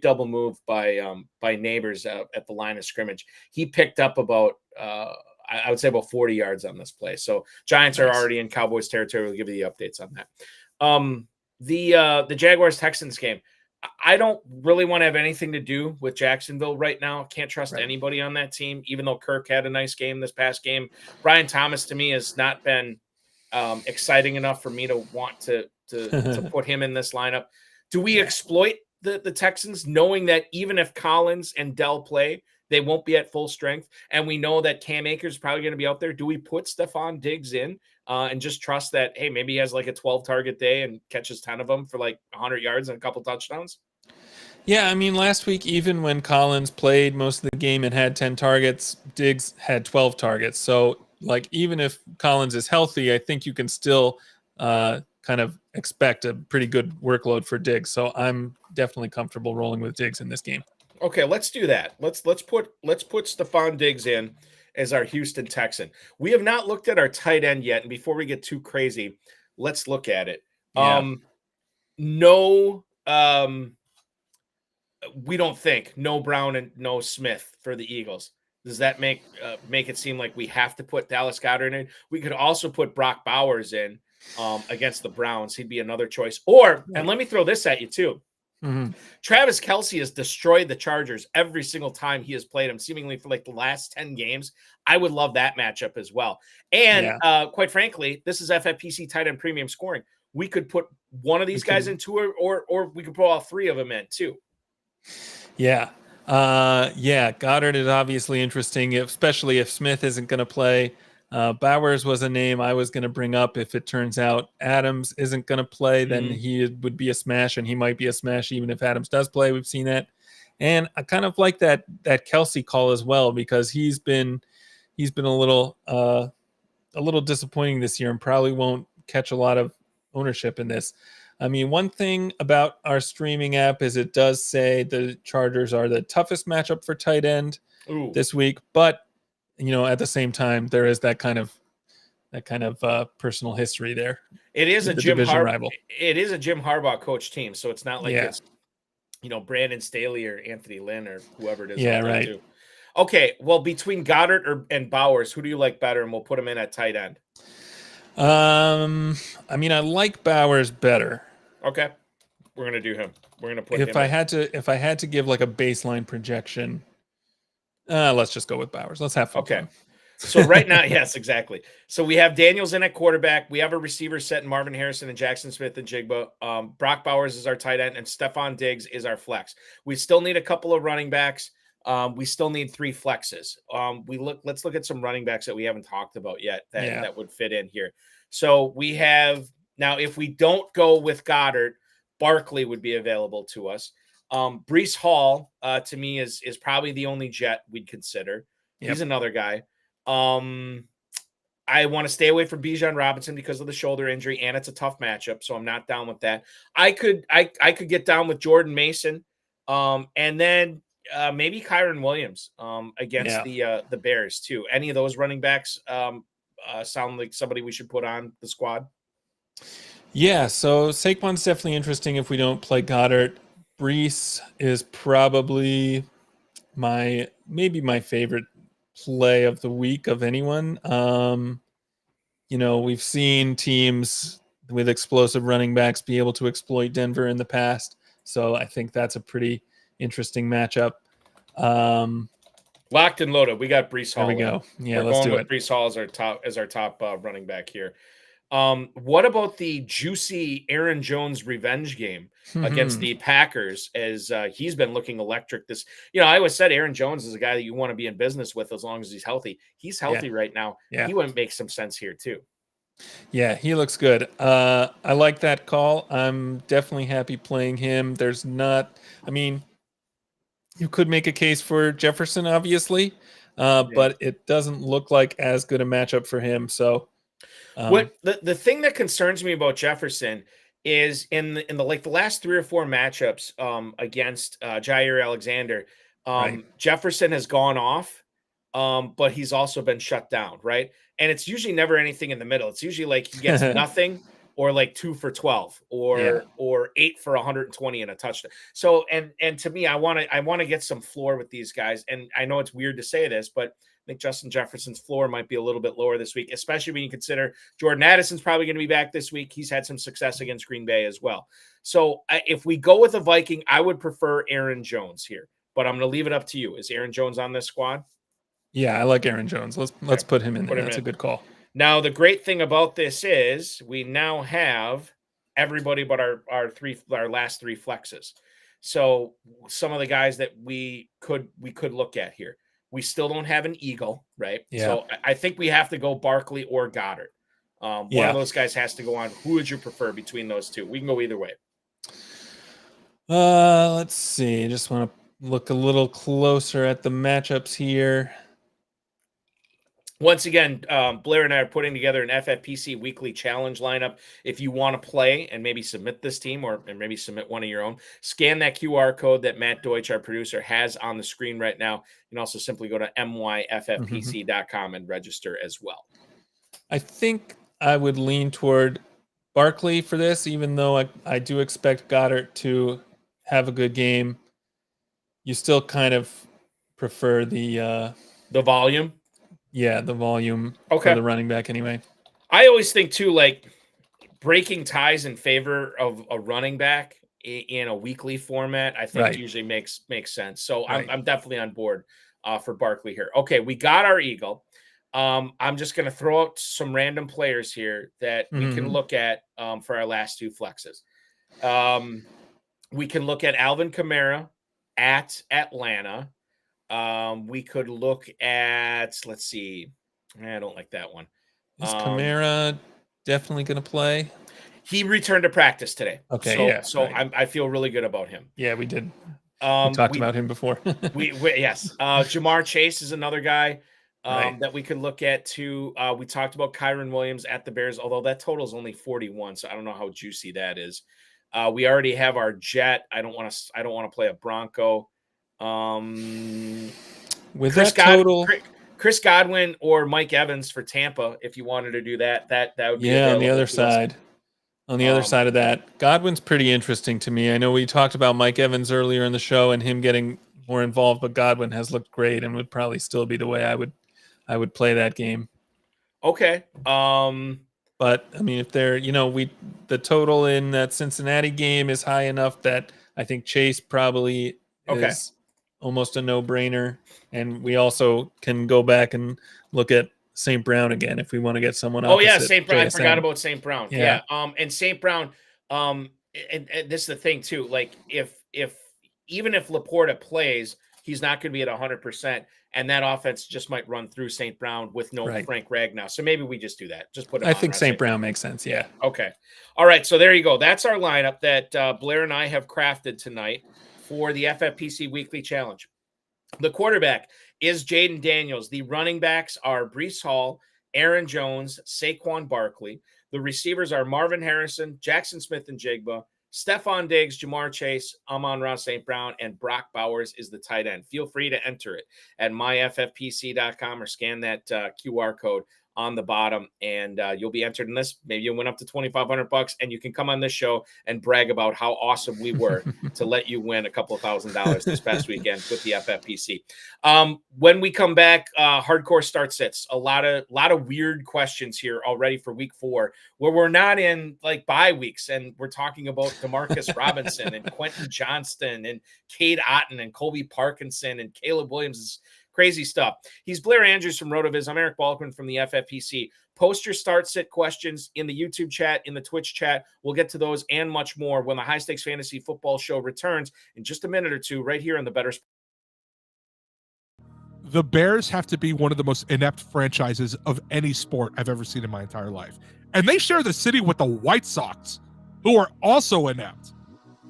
double move by Neighbors at the line of scrimmage. He picked up about I would say about 40 yards on this play. So Giants are already in Cowboys territory. We'll give you the updates on that. The Jaguars Texans game. I don't really want to have anything to do with Jacksonville right now. Can't trust anybody on that team, even though Kirk had a nice game this past game. Brian Thomas, to me, has not been exciting enough for me to want to put him in this lineup. Do we exploit the Texans, knowing that even if Collins and Dell play, they won't be at full strength, and we know that Cam Akers is probably going to be out there? Do we put Stephon Diggs in and just trust that, hey, maybe he has like a 12-target day and catches 10 of them for like 100 yards and a couple touchdowns? Yeah, I mean, last week, even when Collins played most of the game and had 10 targets, Diggs had 12 targets. So, like, even if Collins is healthy, I think you can still kind of expect a pretty good workload for Diggs. So I'm definitely comfortable rolling with Diggs in this game. Okay, let's do that. Let's put Stephon Diggs in as our Houston Texan. We have not looked at our tight end yet, and before we get too crazy, let's look at it. Yeah. We don't think no Brown and no Smith for the Eagles. Does that make it seem like we have to put Dallas Goedert in? We could also put Brock Bowers in against the Browns. He'd be another choice. And let me throw this at you too. Mhm. Travis Kelce has destroyed the Chargers every single time he has played them, seemingly for like the last 10 games. I would love that matchup as well. And quite frankly, this is FFPC tight end premium scoring. We could put one of these guys into it, or we could put all three of them in too. Yeah. Goddard is obviously interesting, especially if Smith isn't going to play. Bowers was a name I was going to bring up. If it turns out Adams isn't going to play, then he would be a smash, and he might be a smash even if Adams does play. We've seen that. And I kind of like that Kelce call as well, because he's been a little disappointing this year and probably won't catch a lot of ownership in this. I mean, one thing about our streaming app is it does say the Chargers are the toughest matchup for tight end this week, but at the same time, there is that kind of personal history there. It is a Jim rival. It is a Jim Harbaugh coach team, so it's not like it's Brandon Staley or Anthony Lynn or whoever it is. Yeah, right. Too. Okay, well, between Goddard and Bowers, who do you like better? And we'll put them in at tight end. I mean, I like Bowers better. Okay, we're gonna do him. We're gonna put him. If I had to give like a baseline projection, let's just go with Bowers. Let's have fun. Okay. So right now, yes, exactly. So we have Daniels in at quarterback. We have a receiver set in Marvin Harrison and Jackson Smith and Jigba. Brock Bowers is our tight end, and Stephon Diggs is our flex. We still need a couple of running backs. We still need 3 flexes. Let's look at some running backs that we haven't talked about yet that would fit in here. So we have now, if we don't go with Goddard, Barkley would be available to us. Breece Hall, to me, is probably the only Jet we'd consider. Yep. He's another guy. I want to stay away from Bijan Robinson because of the shoulder injury, and it's a tough matchup, so I'm not down with that. I could get down with Jordan Mason, and then maybe Kyron Williams against the Bears too. Any of those running backs sound like somebody we should put on the squad? Yeah, so Saquon's definitely interesting if we don't play Goddard. Breece is probably maybe my favorite play of the week of anyone. We've seen teams with explosive running backs be able to exploit Denver in the past, so I think that's a pretty interesting matchup. Locked and loaded. We got Breece Hall. There we go. Yeah, let's do it. Breece Hall as our top running back here. What about the juicy Aaron Jones revenge game against the Packers, as he's been looking electric this, I always said Aaron Jones is a guy that you want to be in business with as long as he's healthy. He's healthy right now. Yeah. He would make some sense here too. Yeah, he looks good. I like that call. I'm definitely happy playing him. You could make a case for Jefferson, obviously, but it doesn't look like as good a matchup for him. So what the thing that concerns me about Jefferson is in the last 3 or 4 matchups against Jair Alexander, Jefferson has gone off, but he's also been shut down, right? And it's usually never anything in the middle. It's usually like he gets nothing, or like 2 for 12, or 8 for 120 and a touchdown. So and to me, I want to get some floor with these guys. And I know it's weird to say this, but I think Justin Jefferson's floor might be a little bit lower this week, especially when you consider Jordan Addison's probably going to be back this week. He's had some success against Green Bay as well. So if we go with a Viking, I would prefer Aaron Jones here, but I'm going to leave it up to you. Is Aaron Jones on this squad? Yeah, I like Aaron Jones. Let's put him in there. That's a good call. Now, the great thing about this is we now have everybody but our last 3 flexes. So some of the guys that we could look at here. We still don't have an Eagle, right? Yeah. So I think we have to go Barkley or Goddard. One of those guys has to go on. Who would you prefer between those two? We can go either way. Let's see. I just want to look a little closer at the matchups here. Once again, Blair and I are putting together an FFPC Weekly challenge lineup. If you want to play and maybe submit this team and maybe submit one of your own, scan that QR code that Matt Deutsch, our producer, has on the screen right now. You can also simply go to myffpc.com and register as well. I think I would lean toward Barkley for this, even though I do expect Goddard to have a good game. You still kind of prefer the volume? Yeah, the volume for the running back anyway. I always think, too, like breaking ties in favor of a running back in a weekly format, I think usually makes sense. So I'm definitely on board for Barkley here. Okay, we got our Eagle. I'm just going to throw out some random players here that we can look at for our last 2 flexes. We can look at Alvin Kamara at Atlanta. We could look at, let's see. I don't like that one. Is Kamara definitely going to play? He returned to practice today. Okay, so I feel really good about him. Yeah, we did. We talked about him before. Yes. Jamar Chase is another guy that we could look at too. We talked about Kyron Williams at the Bears, although that total is only 41, so I don't know how juicy that is. We already have our Jet. I don't want to play a Bronco. With Chris that total, Chris Godwin or Mike Evans for Tampa, if you wanted to do that would be on the other side. On the other side of that, Godwin's pretty interesting to me. I know we talked about Mike Evans earlier in the show and him getting more involved, but Godwin has looked great and would probably still be the way I would play that game. Okay. But I mean, if they're, the total in that Cincinnati game is high enough that I think Chase probably is almost a no-brainer. And we also can go back and look at St. Brown again if we want to get someone else. Oh yeah, St. Brown. I forgot about St. Brown. Yeah. And St. Brown, and this is the thing too. Like if even if Laporta plays, he's not going to be at 100%, and that offense just might run through St. Brown with no Frank Ragnow. So maybe we just do that. Just put him. I think St. Brown makes sense. Yeah. Okay. All right. So there you go. That's our lineup that Blair and I have crafted tonight for the FFPC Weekly Challenge. The quarterback is Jaden Daniels. The running backs are Breece Hall, Aaron Jones, Saquon Barkley. The receivers are Marvin Harrison, Jackson Smith-Njigba, Stephon Diggs, Jamar Chase, Amon-Ra St. Brown, and Brock Bowers is the tight end. Feel free to enter it at myffpc.com or scan that QR code on the bottom, and you'll be entered in this. Maybe you'll win up to $2,500, and you can come on this show and brag about how awesome we were to let you win a couple of $1,000 this past weekend with the FFPC. When we come back, hardcore start sits. A lot of weird questions here already for week 4, where we're not in like bye weeks, and we're talking about DeMarcus Robinson and Quentin Johnston and Cade Otton and Colby Parkinson and Caleb Williams. Crazy stuff. He's Blair Andrews from RotoViz. I'm Eric Balkman from the FFPC. Post your start sit questions in the YouTube chat, in the Twitch chat. We'll get to those and much more when the High Stakes Fantasy Football Show returns in just a minute or two right here on the Better. The Bears have to be one of the most inept franchises of any sport I've ever seen in my entire life. And they share the city with the White Sox, who are also inept.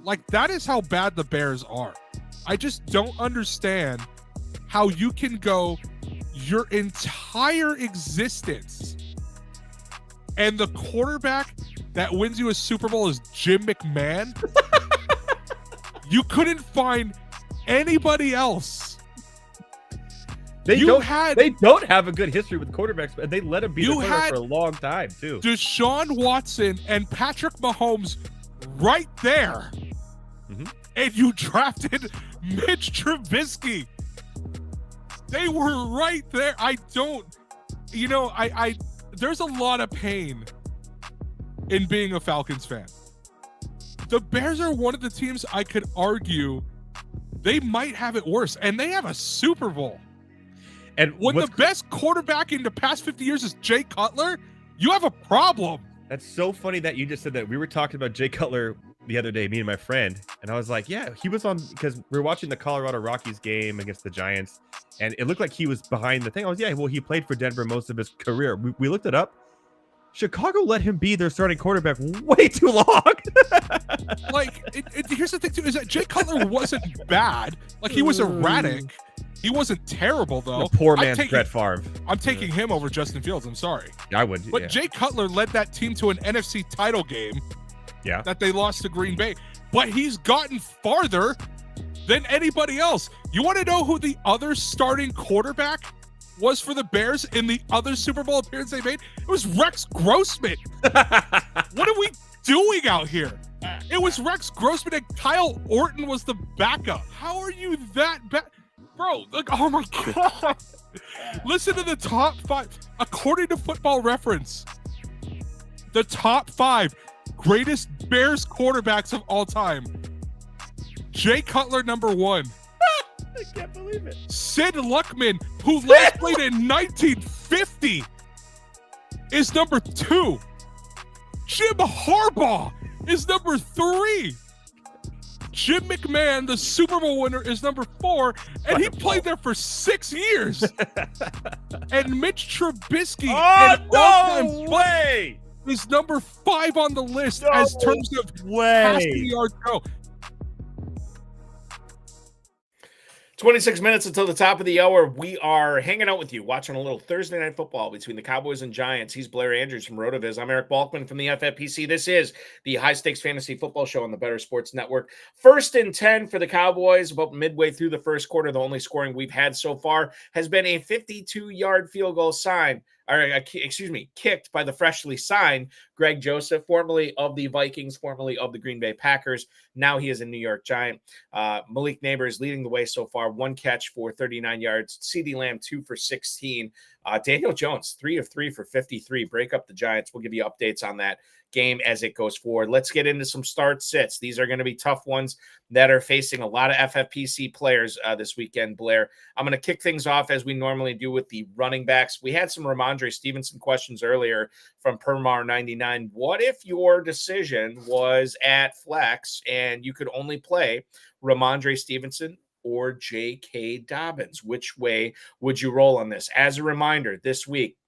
Like, that is how bad the Bears are. I just don't understand how you can go your entire existence and the quarterback that wins you a Super Bowl is Jim McMahon. You couldn't find anybody else. They don't have a good history with quarterbacks, but they let him be the quarterback for a long time too. Deshaun Watson and Patrick Mahomes right there. And you drafted Mitch Trubisky. They were right there. There's a lot of pain in being a Falcons fan. The Bears are one of the teams I could argue they might have it worse, and they have a Super Bowl. And when the best quarterback in the past 50 years is Jay Cutler, you have a problem. That's so funny that you just said that. We were talking about Jay Cutler the other day, me and my friend, and I was like, yeah, he was on, because we were watching the Colorado Rockies game against the Giants, and it looked like he was behind the thing. I was, yeah, well, he played for Denver most of his career. We looked it up. Chicago let him be their starting quarterback way too long. Here's the thing too, is that Jay Cutler wasn't bad. Like, he was erratic. He wasn't terrible, though. The poor man's Brett Favre. I'm taking him over Justin Fields. I'm sorry. I would. But Jay Cutler led that team to an NFC title game. Yeah. That they lost to Green Bay. But he's gotten farther than anybody else. You want to know who the other starting quarterback was for the Bears in the other Super Bowl appearance they made? It was Rex Grossman. What are we doing out here? It was Rex Grossman, and Kyle Orton was the backup. How are you that bad? Bro, like, oh my God. Listen to the top 5. According to Football Reference, the top 5 greatest Bears quarterbacks of all time. Jay Cutler, number 1. I can't believe it. Sid Luckman, who last played in 1950, is number 2. Jim Harbaugh is number 3. Jim McMahon, the Super Bowl winner, is number 4, and he played there for 6 years. And Mitch Trubisky, no way, is number 5 on the list as terms of passing yard go. 26 minutes until the top of the hour. We are hanging out with you, watching a little Thursday night football between the Cowboys and Giants. He's Blair Andrews from RotoViz. I'm Eric Balkman from the FFPC. This is the High Stakes Fantasy Football Show on the Better Sports Network. 1st and 10 for the Cowboys. About midway through the first quarter, the only scoring we've had so far has been a 52-yard field goal kicked by the freshly signed Greg Joseph, formerly of the Vikings, formerly of the Green Bay Packers. Now he is a New York Giant. Malik Neighbors leading the way so far. 1 catch for 39 yards. CeeDee Lamb 2 for 16. Daniel Jones 3 of 3 for 53. Break up the Giants. We'll give you updates on that game as it goes forward. Let's get into some start sits. These are going to be tough ones that are facing a lot of FFPC players this weekend, Blair. I'm going to kick things off as we normally do with the running backs. We had some Ramondre Stevenson questions earlier from Permar99. What if your decision was at flex and you could only play Ramondre Stevenson or J.K. Dobbins? Which way would you roll on this? As a reminder, this week,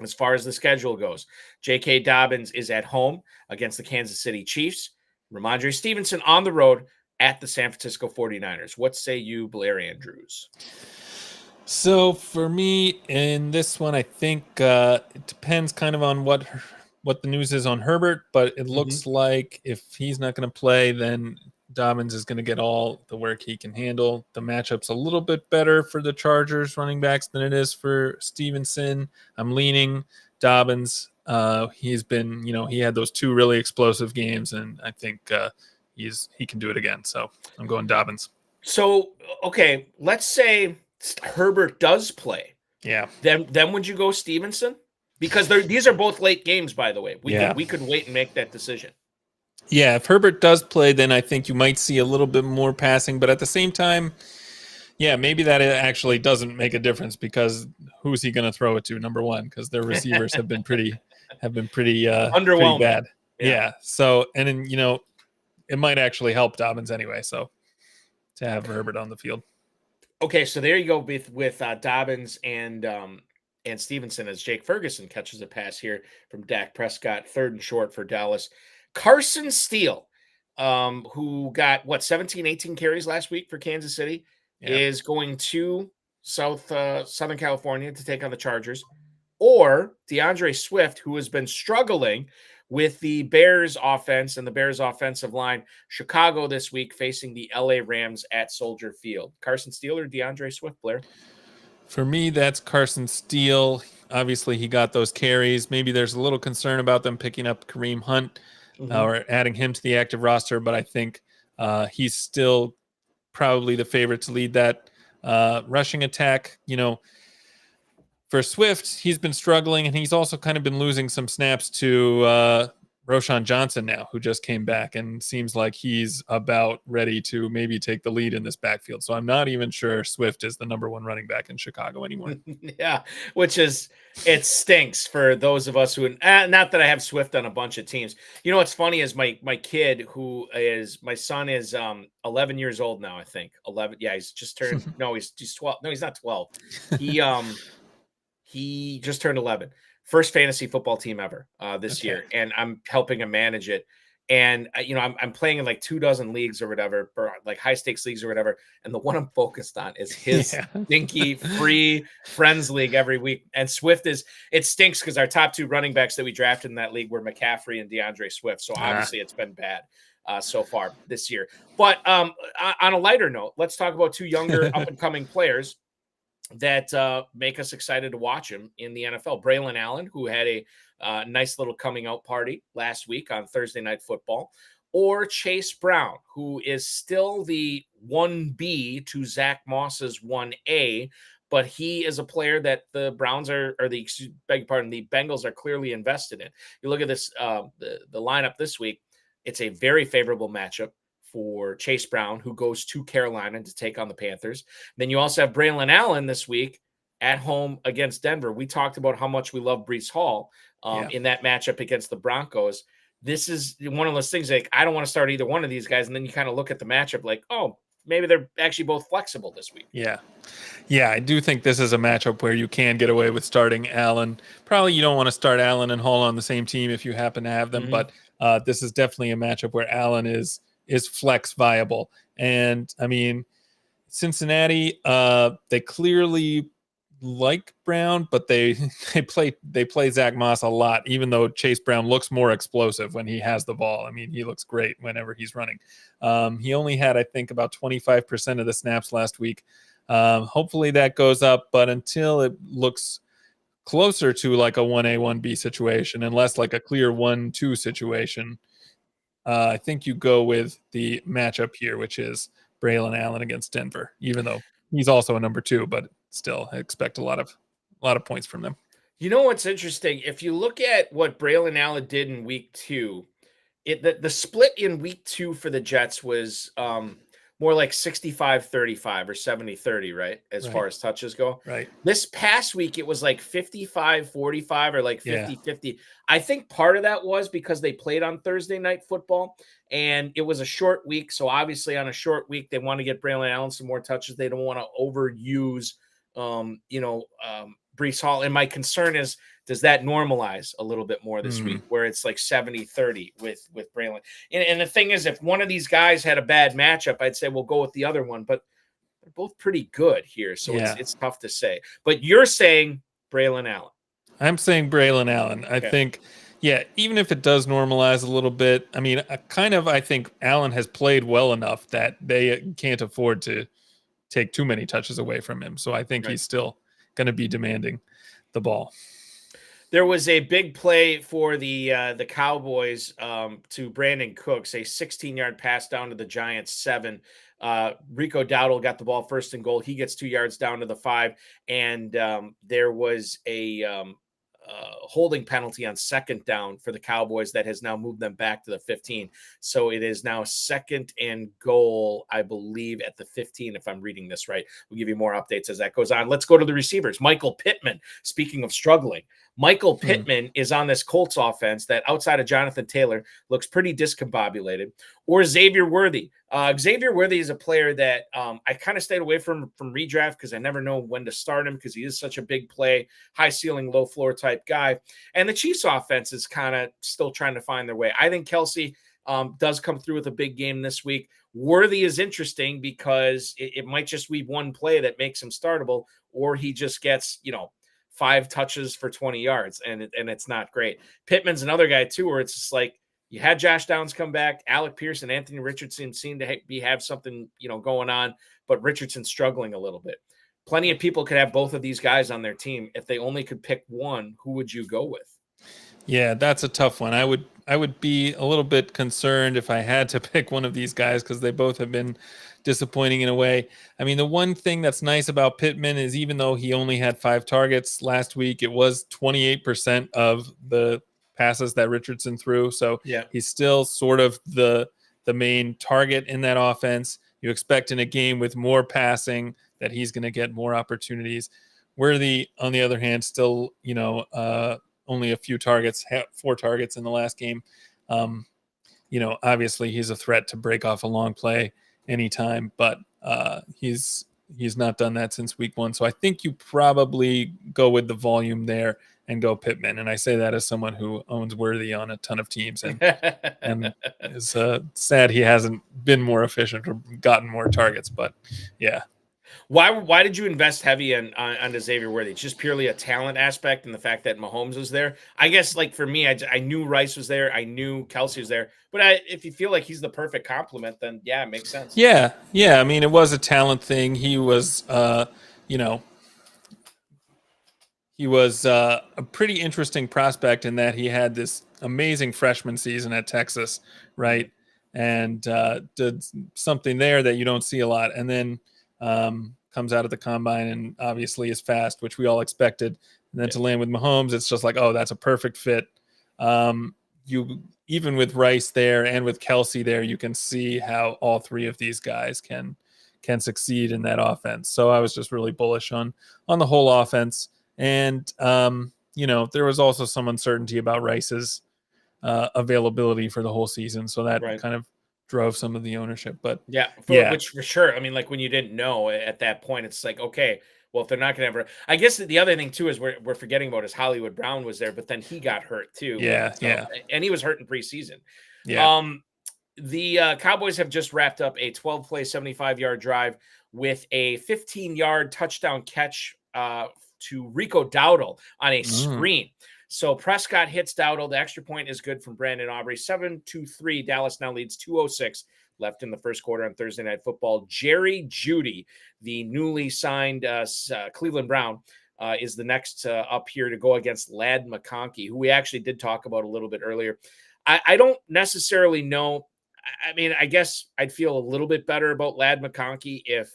as far as the schedule goes, J.K. Dobbins is at home against the Kansas City Chiefs. Ramondre Stevenson on the road at the San Francisco 49ers. What say you, Blair Andrews? So for me in this one, I think it depends kind of on what the news is on Herbert, but it looks like if he's not going to play, then Dobbins is going to get all the work he can handle. The matchup's a little bit better for the Chargers running backs than it is for Stevenson. I'm leaning Dobbins. He's been, he had those 2 really explosive games, and I think he can do it again. So I'm going Dobbins. So, okay, let's say Herbert does play. Yeah. Then would you go Stevenson? Because these are both late games, by the way. We could wait and make that decision. Yeah, if Herbert does play, then I think you might see a little bit more passing. But at the same time, yeah, maybe that actually doesn't make a difference because who's he going to throw it to? Number one, because their receivers have been pretty underwhelming. Pretty bad. Yeah. So, and then it might actually help Dobbins anyway. So to have Herbert on the field. Okay, so there you go with Dobbins and Stevenson as Jake Ferguson catches a pass here from Dak Prescott, 3rd and short for Dallas. Carson Steele, who got 17, 18 carries last week for Kansas City, is going to Southern California to take on the Chargers, or DeAndre Swift, who has been struggling with the Bears offense and the Bears offensive line. Chicago this week facing the LA Rams at Soldier Field. Carson Steele or DeAndre Swift, Blair? For me, that's Carson Steele. Obviously, he got those carries. Maybe there's a little concern about them picking up Kareem Hunt or adding him to the active roster, but I think he's still probably the favorite to lead that rushing attack. For Swift, he's been struggling, and he's also kind of been losing some snaps to Roschon Johnson now, who just came back and seems like he's about ready to maybe take the lead in this backfield. So I'm not even sure Swift is the number 1 running back in Chicago anymore. Yeah, it stinks for those of us who, not that I have Swift on a bunch of teams. What's funny is my kid, my son is 11 years old now, I think. 11. Yeah, he's just turned, no, he's 12. No, he's not 12. He just turned 11. First fantasy football team ever this year, and I'm helping him manage it. And I'm playing in like 24 leagues or whatever, or like high stakes leagues or whatever. And the one I'm focused on is his stinky free friends league every week. And Swift it stinks because our top 2 running backs that we drafted in that league were McCaffrey and DeAndre Swift. So obviously it's been bad so far this year. But on a lighter note, let's talk about 2 younger up and coming players that make us excited to watch him in the NFL. Braylon Allen, who had a nice little coming out party last week on Thursday Night Football, or Chase Brown, who is still the 1B to Zach Moss's 1A, but he is a player that the Browns the Bengals are clearly invested in. You look at this, the lineup this week, it's a very favorable matchup for Chase Brown, who goes to Carolina to take on the Panthers. Then you also have Braylon Allen this week at home against Denver. We talked about how much we love Breece Hall in that matchup against the Broncos. This is one of those things like I don't want to start either one of these guys. And then you kind of look at the matchup like, oh, maybe they're actually both flexible this week. Yeah. Yeah, I do think this is a matchup where you can get away with starting Allen. Probably you don't want to start Allen and Hall on the same team if you happen to have them, but this is definitely a matchup where Allen is flex viable. And I mean, Cincinnati, they clearly like Brown, but they play Zach Moss a lot, even though Chase Brown looks more explosive when he has the ball. I mean, he looks great whenever he's running. He only had, I think, about 25% of the snaps last week. Hopefully that goes up, but until it looks closer to like a 1A, 1B situation, and less like a clear 1-2 situation, I think you go with the matchup here, which is Braylon Allen against Denver, even though he's also a number 2, but still I expect a lot of points from them. You know what's interesting? If you look at what Braylon Allen did in week 2, the split in week 2 for the Jets was more like 65-35 or 70-30, right? As far as touches go. Right. This past week, it was like 55-45 or like 50-50. I think part of that was because they played on Thursday Night Football and it was a short week. So obviously on a short week, they want to get Braylon Allen some more touches. They don't want to overuse, Breece Hall. And my concern is, does that normalize a little bit more this week where it's like 70-30 with Braylon? And the thing is, if one of these guys had a bad matchup, I'd say we'll go with the other one, but they're both pretty good here. So it's tough to say. But you're saying Braylon Allen. I'm saying Braylon Allen. I think, even if it does normalize a little bit, I mean, I think Allen has played well enough that they can't afford to take too many touches away from him. So I think he's still going to be demanding the ball. There was a big play for the Cowboys to Brandon Cooks, a 16-yard pass down to the Giants 7. Rico Dowdle got the ball first and goal. He gets 2 yards down to the 5, and there was a holding penalty on second down for the Cowboys that has now moved them back to the 15. So it is now second and goal, I believe, at the 15, if I'm reading this right. We'll give you more updates as that goes on. Let's go to the receivers. Michael Pittman, speaking of struggling, Michael Pittman is on this Colts offense that outside of Jonathan Taylor looks pretty discombobulated, or Xavier Worthy. Xavier Worthy is a player that I kind of stayed away from redraft because I never know when to start him because he is such a big play, high ceiling, low floor type guy. And the Chiefs offense is kind of still trying to find their way. I think Kelsey does come through with a big game this week. Worthy is interesting because it might just be one play that makes him startable, or he just gets, 5 touches for 20 yards, and it's not great. Pittman's another guy, too, where it's just like you had Josh Downs come back. Alec Pierce and Anthony Richardson seem to have something, going on, but Richardson's struggling a little bit. Plenty of people could have both of these guys on their team. If they only could pick one, who would you go with? Yeah, that's a tough one. I would be a little bit concerned if I had to pick one of these guys because they both have been disappointing in a way. I mean, the one thing that's nice about Pittman is even though he only had 5 targets last week, it was 28% of the passes that Richardson threw. So he's still sort of the main target in that offense. You expect in a game with more passing that he's going to get more opportunities. Worthy, on the other hand, still, only a few targets, 4 targets in the last game. Obviously he's a threat to break off a long play anytime, but he's not done that since week 1. So I think you probably go with the volume there and go Pittman. And I say that as someone who owns Worthy on a ton of teams and is sad he hasn't been more efficient or gotten more targets, but yeah. Why did you invest heavy on Xavier Worthy? It's just purely a talent aspect and the fact that Mahomes was there. I guess, like for me, I knew Rice was there, I knew Kelsey was there, but if you feel like he's the perfect complement, then it makes sense. Yeah. I mean, it was a talent thing. He was, he was a pretty interesting prospect in that he had this amazing freshman season at Texas, right? And did something there that you don't see a lot, and then comes out of the combine and obviously is fast, which we all expected. And then to land with Mahomes, it's just like, oh, that's a perfect fit. you even with Rice there and with Kelsey there, you can see how all three of these guys can succeed in that offense. So I was just really bullish on the whole offense. And there was also some uncertainty about Rice's availability for the whole season, so that kind of drove some of the ownership. But which for sure. I mean, like when you didn't know at that point, it's like, okay, well, if they're not going to ever, I guess the other thing too is we're forgetting about is Hollywood Brown was there, but then he got hurt too. And he was hurt in preseason. The Cowboys have just wrapped up a 12-play, 75-yard drive with a 15-yard touchdown catch to Rico Dowdle on a screen. So Prescott hits Dowdle. The extra point is good from Brandon Aubrey. 7-3. Dallas now leads 2:06 left in the first quarter on Thursday Night Football. Jerry Jeudy, the newly signed Cleveland Brown, is the next up here to go against Ladd McConkey, who we actually did talk about a little bit earlier. I don't necessarily know. I mean, I guess I'd feel a little bit better about Ladd McConkey if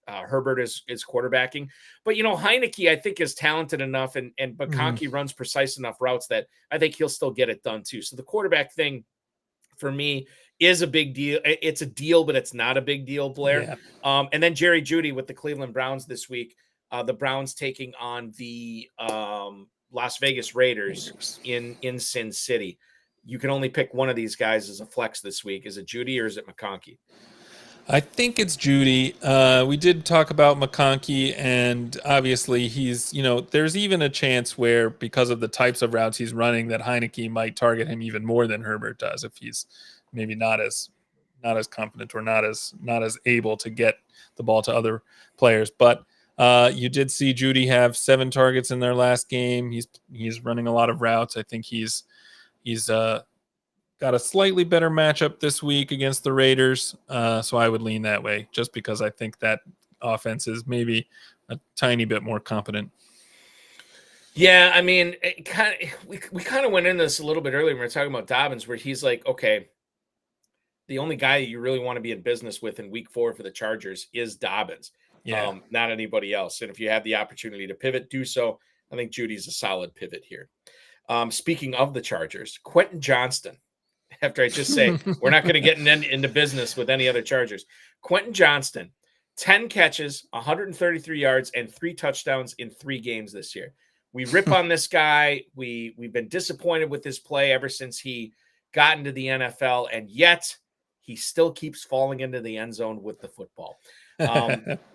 Herbert is quarterbacking. But, Heineke, I think, is talented enough, and McConkey runs precise enough routes that I think he'll still get it done too. So the quarterback thing for me is a big deal. It's a deal, but it's not a big deal, Blair. And then Jerry Jeudy with the Cleveland Browns this week. The Browns taking on the Las Vegas Raiders in Sin City. You can only pick one of these guys as a flex this week. Is it Jeudy or is it McConkey? I think it's Jeudy. We did talk about McConkey, and obviously he's, there's even a chance where because of the types of routes he's running that Heineke might target him even more than Herbert does if he's maybe not as confident or not as able to get the ball to other players. But you did see Jeudy have 7 targets in their last game. He's running a lot of routes. I think he's got a slightly better matchup this week against the Raiders. So I would lean that way just because I think that offense is maybe a tiny bit more competent. Yeah, I mean, we kind of went into this a little bit earlier when we were talking about Dobbins, where he's like, okay, the only guy you really want to be in business with in week 4 for the Chargers is Dobbins, not anybody else. And if you have the opportunity to pivot, do so. I think Judy's a solid pivot here. Speaking of the Chargers, Quentin Johnston, after I just say we're not going to get into business with any other Chargers, Quentin Johnston, 10 catches, 133 yards, and 3 touchdowns in 3 games this year. We rip on this guy. We've been disappointed with his play ever since he got into the NFL, and yet he still keeps falling into the end zone with the football.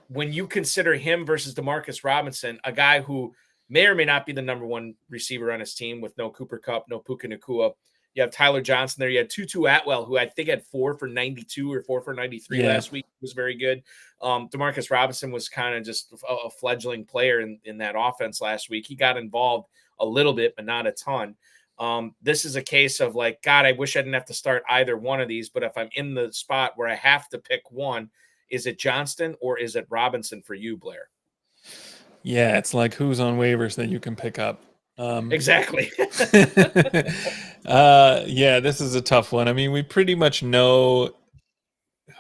When you consider him versus Demarcus Robinson, a guy who may or may not be the number 1 receiver on his team with no Cooper Kupp, no Puka Nacua. You have Tyler Johnson there. You had Tutu Atwell, who I think had 4 for 92 or 4 for 93 last week. It was very good. Demarcus Robinson was kind of just a fledgling player in that offense last week. He got involved a little bit, but not a ton. This is a case of like, God, I wish I didn't have to start either one of these, but if I'm in the spot where I have to pick one, is it Johnston or is it Robinson for you, Blair? Yeah, it's like who's on waivers that you can pick up. Exactly. This is a tough one. I mean, we pretty much know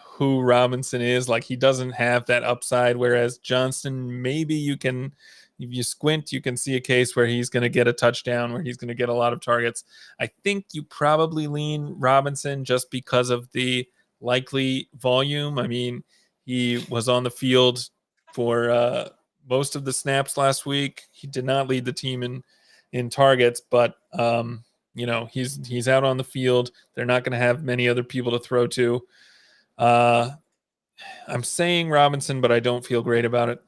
who Robinson is. Like, he doesn't have that upside, whereas Johnston, maybe you can, if you squint, you can see a case where he's going to get a touchdown, where he's going to get a lot of targets. I think you probably lean Robinson just because of the likely volume. I mean, he was on the field for most of the snaps last week. He did not lead the team in targets, but he's out on the field. They're not going to have many other people to throw to. I'm saying Robinson, but I don't feel great about it.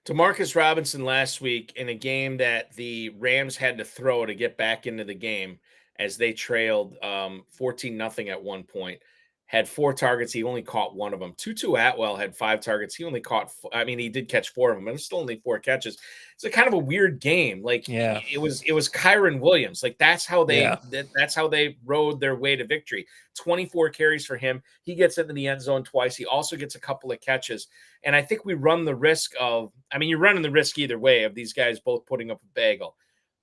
Demarcus Robinson last week in a game that the Rams had to throw to get back into the game as they trailed 14-0 at one point, had 4 targets. He only caught 1 of them. Tutu Atwell had 5 targets. He only caught, he did catch 4 of them, but it's still only 4 catches. It's a kind of a weird game. Like, it was Kyron Williams. Like, that's how they rode their way to victory. 24 carries for him. He gets into the end zone twice. He also gets a couple of catches. And I think we run the risk of, you're running the risk either way of these guys both putting up a bagel.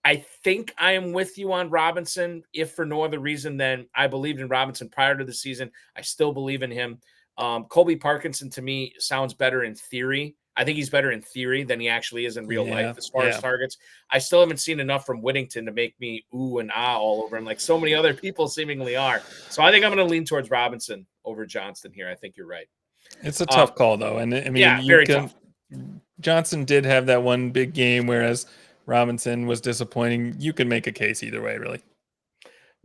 I think I am with you on Robinson, if for no other reason than I believed in Robinson prior to the season. I still believe in him. Colby Parkinson, to me, sounds better in theory I think he's better in theory than he actually is in real life as far Yeah. as targets. I still haven't seen enough from Whittington to make me ooh and ah all over him like so many other people seemingly are. So I think I'm going to lean towards Robinson over Johnston here. I think you're right. It's a tough call, though. And I mean, yeah, you very can. tough. Johnson did have that one big game, whereas Robinson was disappointing. You can make a case either way, really.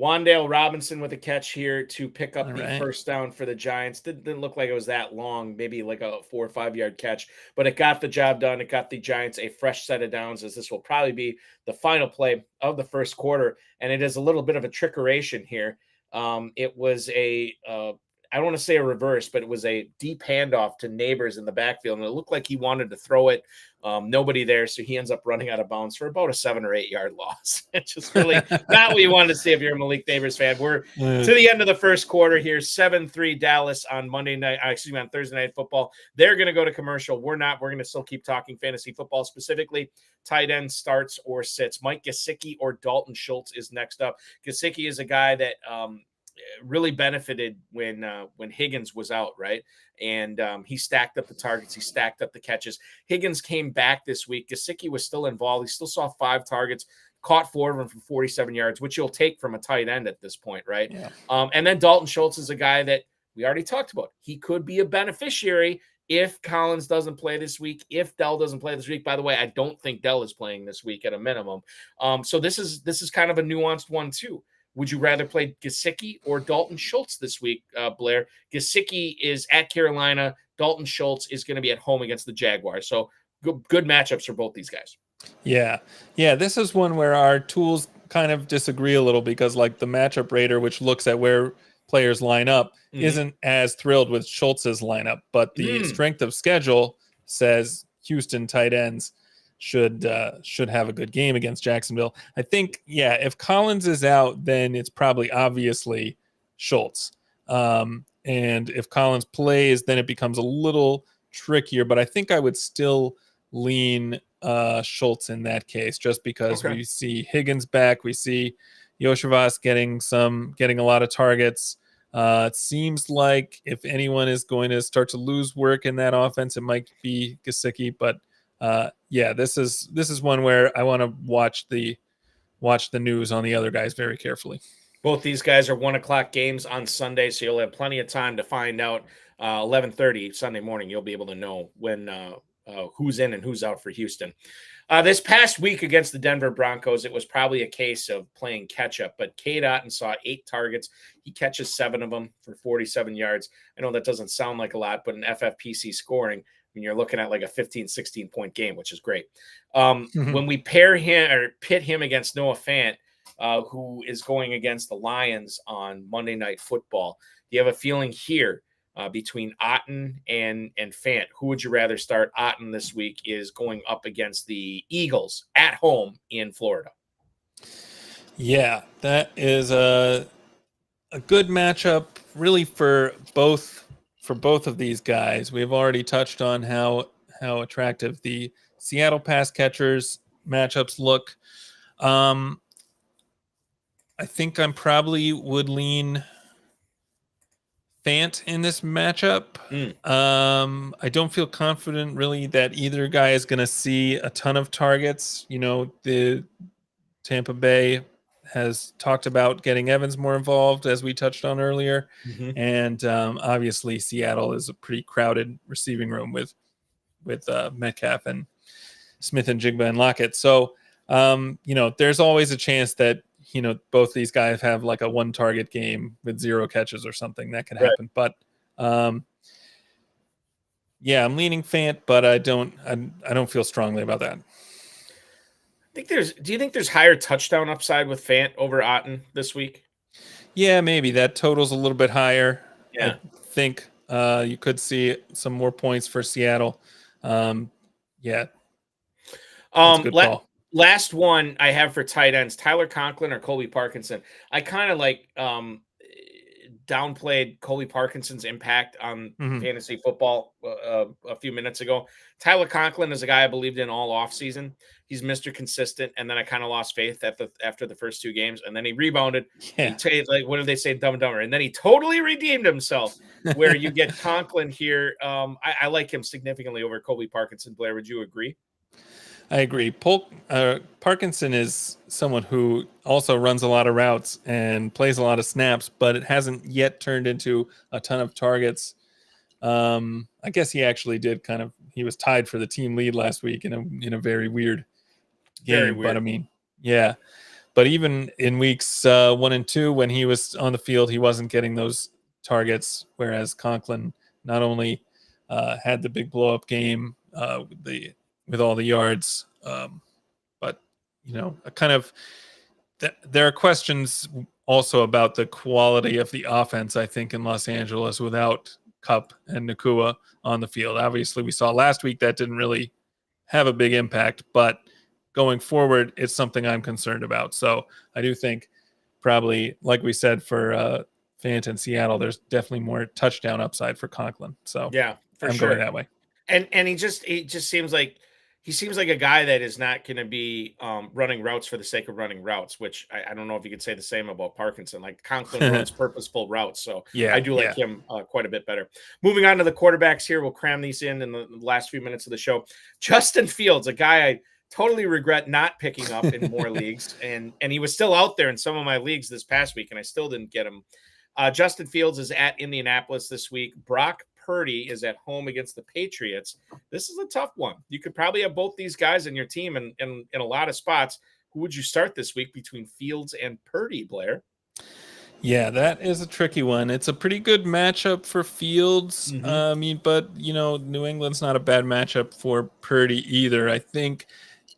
Wandale Robinson with a catch here to pick up All the right. first down for the Giants. Didn't look like it was that long, maybe like a 4 or 5 yard catch, but it got the job done. It got the Giants a fresh set of downs, as this will probably be the final play of the first quarter. And it is a little bit of a trickeration here. It was I don't want to say a reverse, but it was a deep handoff to Neighbors in the backfield. And it looked like he wanted to throw it. Nobody there. So he ends up running out of bounds for about a 7 or 8 yard loss. It's just really not what you wanted to see if you're a Malik Neighbors fan. We're to the end of the first quarter here. 7-3 Dallas on on Thursday Night Football. They're going to go to commercial. We're not. We're going to still keep talking fantasy football, specifically tight end starts or sits. Mike Gesicki or Dalton Schultz is next up. Gesicki is a guy that really benefited when Higgins was out, right? And he stacked up the targets. He stacked up the catches. Higgins came back this week. Gesicki was still involved. He still saw 5 targets, caught 4 of them from 47 yards, which you'll take from a tight end at this point, right? Yeah. And then Dalton Schultz is a guy that we already talked about. He could be a beneficiary if Collins doesn't play this week, if Dell doesn't play this week. By the way, I don't think Dell is playing this week at a minimum. So this is kind of a nuanced one too. Would you rather play Gesicki or Dalton Schultz this week, Blair? Gesicki is at Carolina. Dalton Schultz is going to be at home against the Jaguars. So good matchups for both these guys. Yeah. This is one where our tools kind of disagree a little because, like, the matchup rater, which looks at where players line up, isn't as thrilled with Schultz's lineup. But the strength of schedule says Houston tight ends should have a good game against Jacksonville. I think, if Collins is out, then it's probably obviously Schultz. And if Collins plays, then it becomes a little trickier. But I think I would still lean Schultz in that case, just because we see Higgins back. We see Yoshivas getting a lot of targets. It seems like if anyone is going to start to lose work in that offense, it might be Gesicki. But this is one where I want to watch the news on the other guys very carefully. Both these guys are 1 o'clock games on Sunday, so you'll have plenty of time to find out. 11:30 Sunday morning, you'll be able to know when who's in and who's out for Houston. This past week against the Denver Broncos, it was probably a case of playing catch up, but Cade Otton saw 8 targets. He catches 7 of them for 47 yards. I know that doesn't sound like a lot, but in FFPC scoring, when you're looking at like a 15, 16 point game, which is great. When we pair him or pit him against Noah Fant, who is going against the Lions on Monday Night Football, do you have a feeling here between Otton and Fant? Who would you rather start? Otton this week is going up against the Eagles at home in Florida. Yeah, that is a good matchup really for both of these guys. We've already touched on how attractive the Seattle pass catchers matchups look. I think I probably would lean Fant in this matchup. I don't feel confident really that either guy is going to see a ton of targets. The Tampa Bay has talked about getting Evans more involved, as we touched on earlier. And obviously Seattle is a pretty crowded receiving room with Metcalf and Smith and Jigba and Lockett. So, there's always a chance that, both these guys have like a 1 target game with 0 catches or something. That could happen. But I'm leaning Fant, but I don't feel strongly about that. Do you think there's higher touchdown upside with Fant over Otton this week? Yeah, maybe that total's a little bit higher. Yeah. I think you could see some more points for Seattle. That's a good call. Last one I have for tight ends, Tyler Conklin or Colby Parkinson. I kind of downplayed Colby Parkinson's impact on fantasy football a few minutes ago. Tyler Conklin is a guy I believed in all offseason. He's Mr. Consistent, and then I kind of lost faith after the first 2 games, and then he rebounded. Yeah. What did they say, Dumb and Dumber? And then he totally redeemed himself. where you get Conklin here. I like him significantly over Colby Parkinson. Blair, would you agree? I agree. Parkinson is someone who also runs a lot of routes and plays a lot of snaps, but it hasn't yet turned into a ton of targets. I guess he actually did he was tied for the team lead last week in a very weird game. Very weird. But I mean, yeah. But even in weeks 1 and 2, when he was on the field, he wasn't getting those targets, whereas Conklin not only had the big blow up game with all the yards, but there are questions also about the quality of the offense, I think, in Los Angeles without Kupp and Nakua on the field. Obviously, we saw last week that didn't really have a big impact, but going forward, it's something I'm concerned about. So I do think probably, like we said, for Fant in Seattle, there's definitely more touchdown upside for Conklin. So yeah, I'm going that way. And he just seems like a guy that is not going to be running routes for the sake of running routes, which I don't know if you could say the same about Parkinson. Like Conklin runs purposeful routes. So yeah, I do like him quite a bit better. Moving on to the quarterbacks here. We'll cram these in the last few minutes of the show. Justin Fields, a guy I totally regret not picking up in more leagues. And he was still out there in some of my leagues this past week, and I still didn't get him. Justin Fields is at Indianapolis this week. Brock Purdy is at home against the Patriots. This is a tough one. You could probably have both these guys in your team in a lot of spots. Who would you start this week between Fields and Purdy, Blair? Yeah, that is a tricky one. It's a pretty good matchup for Fields. But New England's not a bad matchup for Purdy either. I think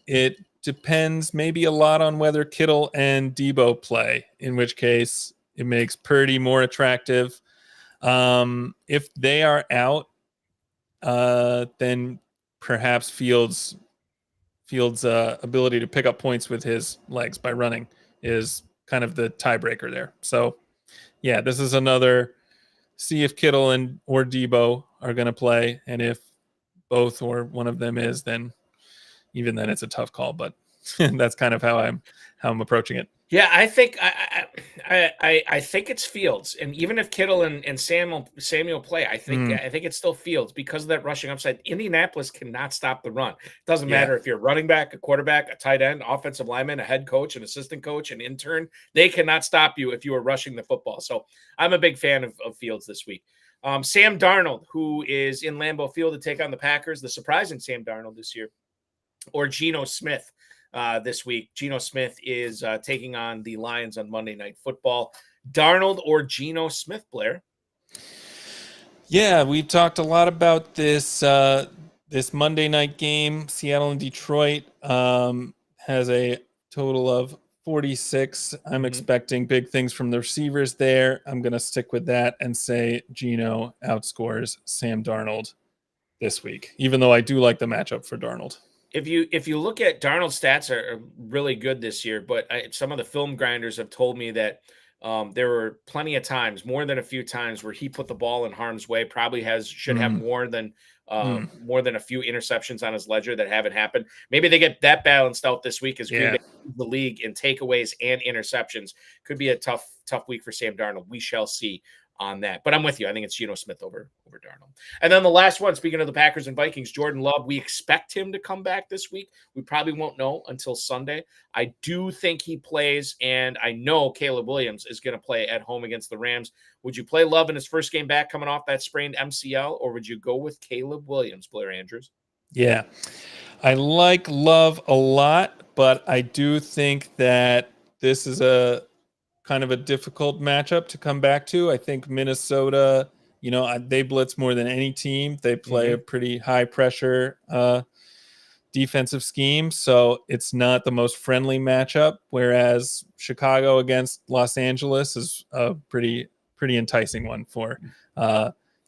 it depends maybe a lot on whether Kittle and Deebo play, in which case it makes Purdy more attractive. If they are out, then perhaps Fields' ability to pick up points with his legs by running is kind of the tiebreaker there. So, yeah, this is another see if Kittle or Deebo are going to play, and if both or one of them is, then even then it's a tough call. But that's kind of how I'm approaching it. Yeah, I think I think it's Fields, and even if Kittle and Samuel play, I think it's still Fields because of that rushing upside. Indianapolis cannot stop the run. It doesn't matter if you're a running back, a quarterback, a tight end, offensive lineman, a head coach, an assistant coach, an intern. They cannot stop you if you are rushing the football. So I'm a big fan of Fields this week. Sam Darnold, who is in Lambeau Field to take on the Packers, the surprising Sam Darnold this year, or Geno Smith. This week, Geno Smith is taking on the Lions on Monday Night Football. Darnold or Geno Smith, Blair? Yeah, we've talked a lot about this this Monday night game. Seattle and Detroit has a total of 46. I'm expecting big things from the receivers there. I'm going to stick with that and say Geno outscores Sam Darnold this week, even though I do like the matchup for Darnold. If you look at Darnold's stats are really good this year, but some of the film grinders have told me that there were plenty of times, more than a few times, where he put the ball in harm's way. Probably should have more than a few interceptions on his ledger that haven't happened. Maybe they get that balanced out this week as Green Bay leads the league in takeaways and interceptions. Could be a tough week for Sam Darnold. We shall see on that. But I'm with you. I think it's Geno Smith over Darnold. And then the last one, speaking of the Packers and Vikings, Jordan Love, we expect him to come back this week. We probably won't know until Sunday. I do think he plays, and I know Caleb Williams is going to play at home against the Rams. Would you play Love in his first game back coming off that sprained MCL, or would you go with Caleb Williams, Blair Andrews? Yeah, I like Love a lot, but I do think that this is a kind of a difficult matchup to come back to. I think Minnesota, they blitz more than any team. They play a pretty high pressure defensive scheme, so it's not the most friendly matchup, whereas Chicago against Los Angeles is a pretty enticing one for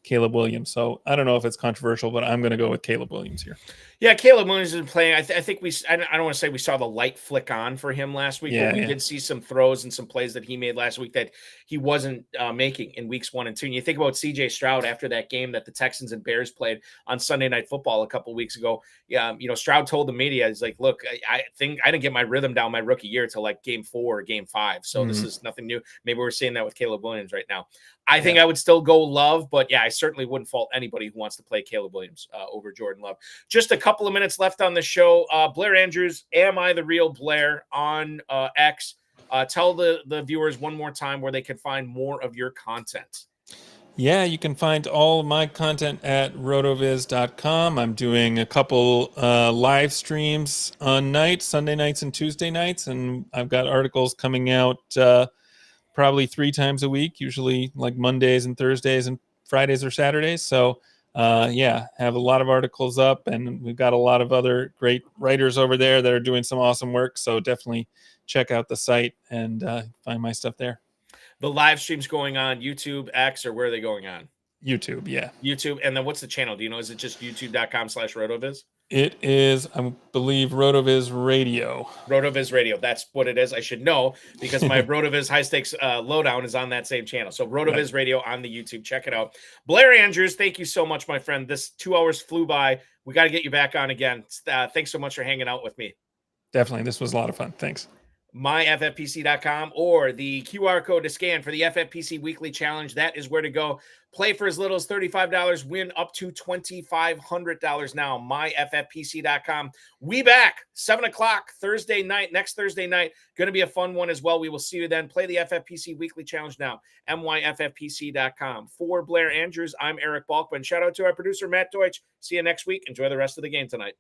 Caleb Williams. So I don't know if it's controversial, but I'm going to go with Caleb Williams here. Yeah, Caleb Williams has been playing. I think I don't want to say we saw the light flick on for him last week, but we did see some throws and some plays that he made last week that he wasn't making in weeks 1 and 2. And you think about CJ Stroud after that game that the Texans and Bears played on Sunday Night Football a couple of weeks ago. Stroud told the media, he's like, look, I think I didn't get my rhythm down my rookie year till like game 4 or game 5. So this is nothing new. Maybe we're seeing that with Caleb Williams right now. I think I would still go Love, but yeah, I certainly wouldn't fault anybody who wants to play Caleb Williams over Jordan Love. Just a couple of minutes left on the show. Blair Andrews, Am I the Real Blair on X? Tell the viewers one more time where they can find more of your content. Yeah, you can find all of my content at rotoviz.com. I'm doing a couple live streams on nights, Sunday nights and Tuesday nights, and I've got articles coming out probably 3 times a week, usually like Mondays and Thursdays and Fridays or Saturdays. So have a lot of articles up, and we've got a lot of other great writers over there that are doing some awesome work. So definitely check out the site and find my stuff there. The live streams going on YouTube, X, or where are they going on? YouTube, yeah. YouTube. And then what's the channel? Do you know? Is it just youtube.com/RotoViz? It is, I believe, RotoViz Radio. RotoViz Radio. That's what it is. I should know because my RotoViz High Stakes Lowdown is on that same channel. So RotoViz Radio on the YouTube. Check it out. Blair Andrews, thank you so much, my friend. This 2 hours flew by. We got to get you back on again. Thanks so much for hanging out with me. Definitely. This was a lot of fun. Thanks. myffpc.com or the QR code to scan for the FFPC Weekly Challenge. That is where to go. Play for as little as $35, win up to $2,500 now. myffpc.com. We back 7 o'clock Thursday night, next Thursday night. Going to be a fun one as well. We will see you then. Play the FFPC Weekly Challenge now. myffpc.com. For Blair Andrews, I'm Eric Balkman. Shout out to our producer, Matt Deutsch. See you next week. Enjoy the rest of the game tonight.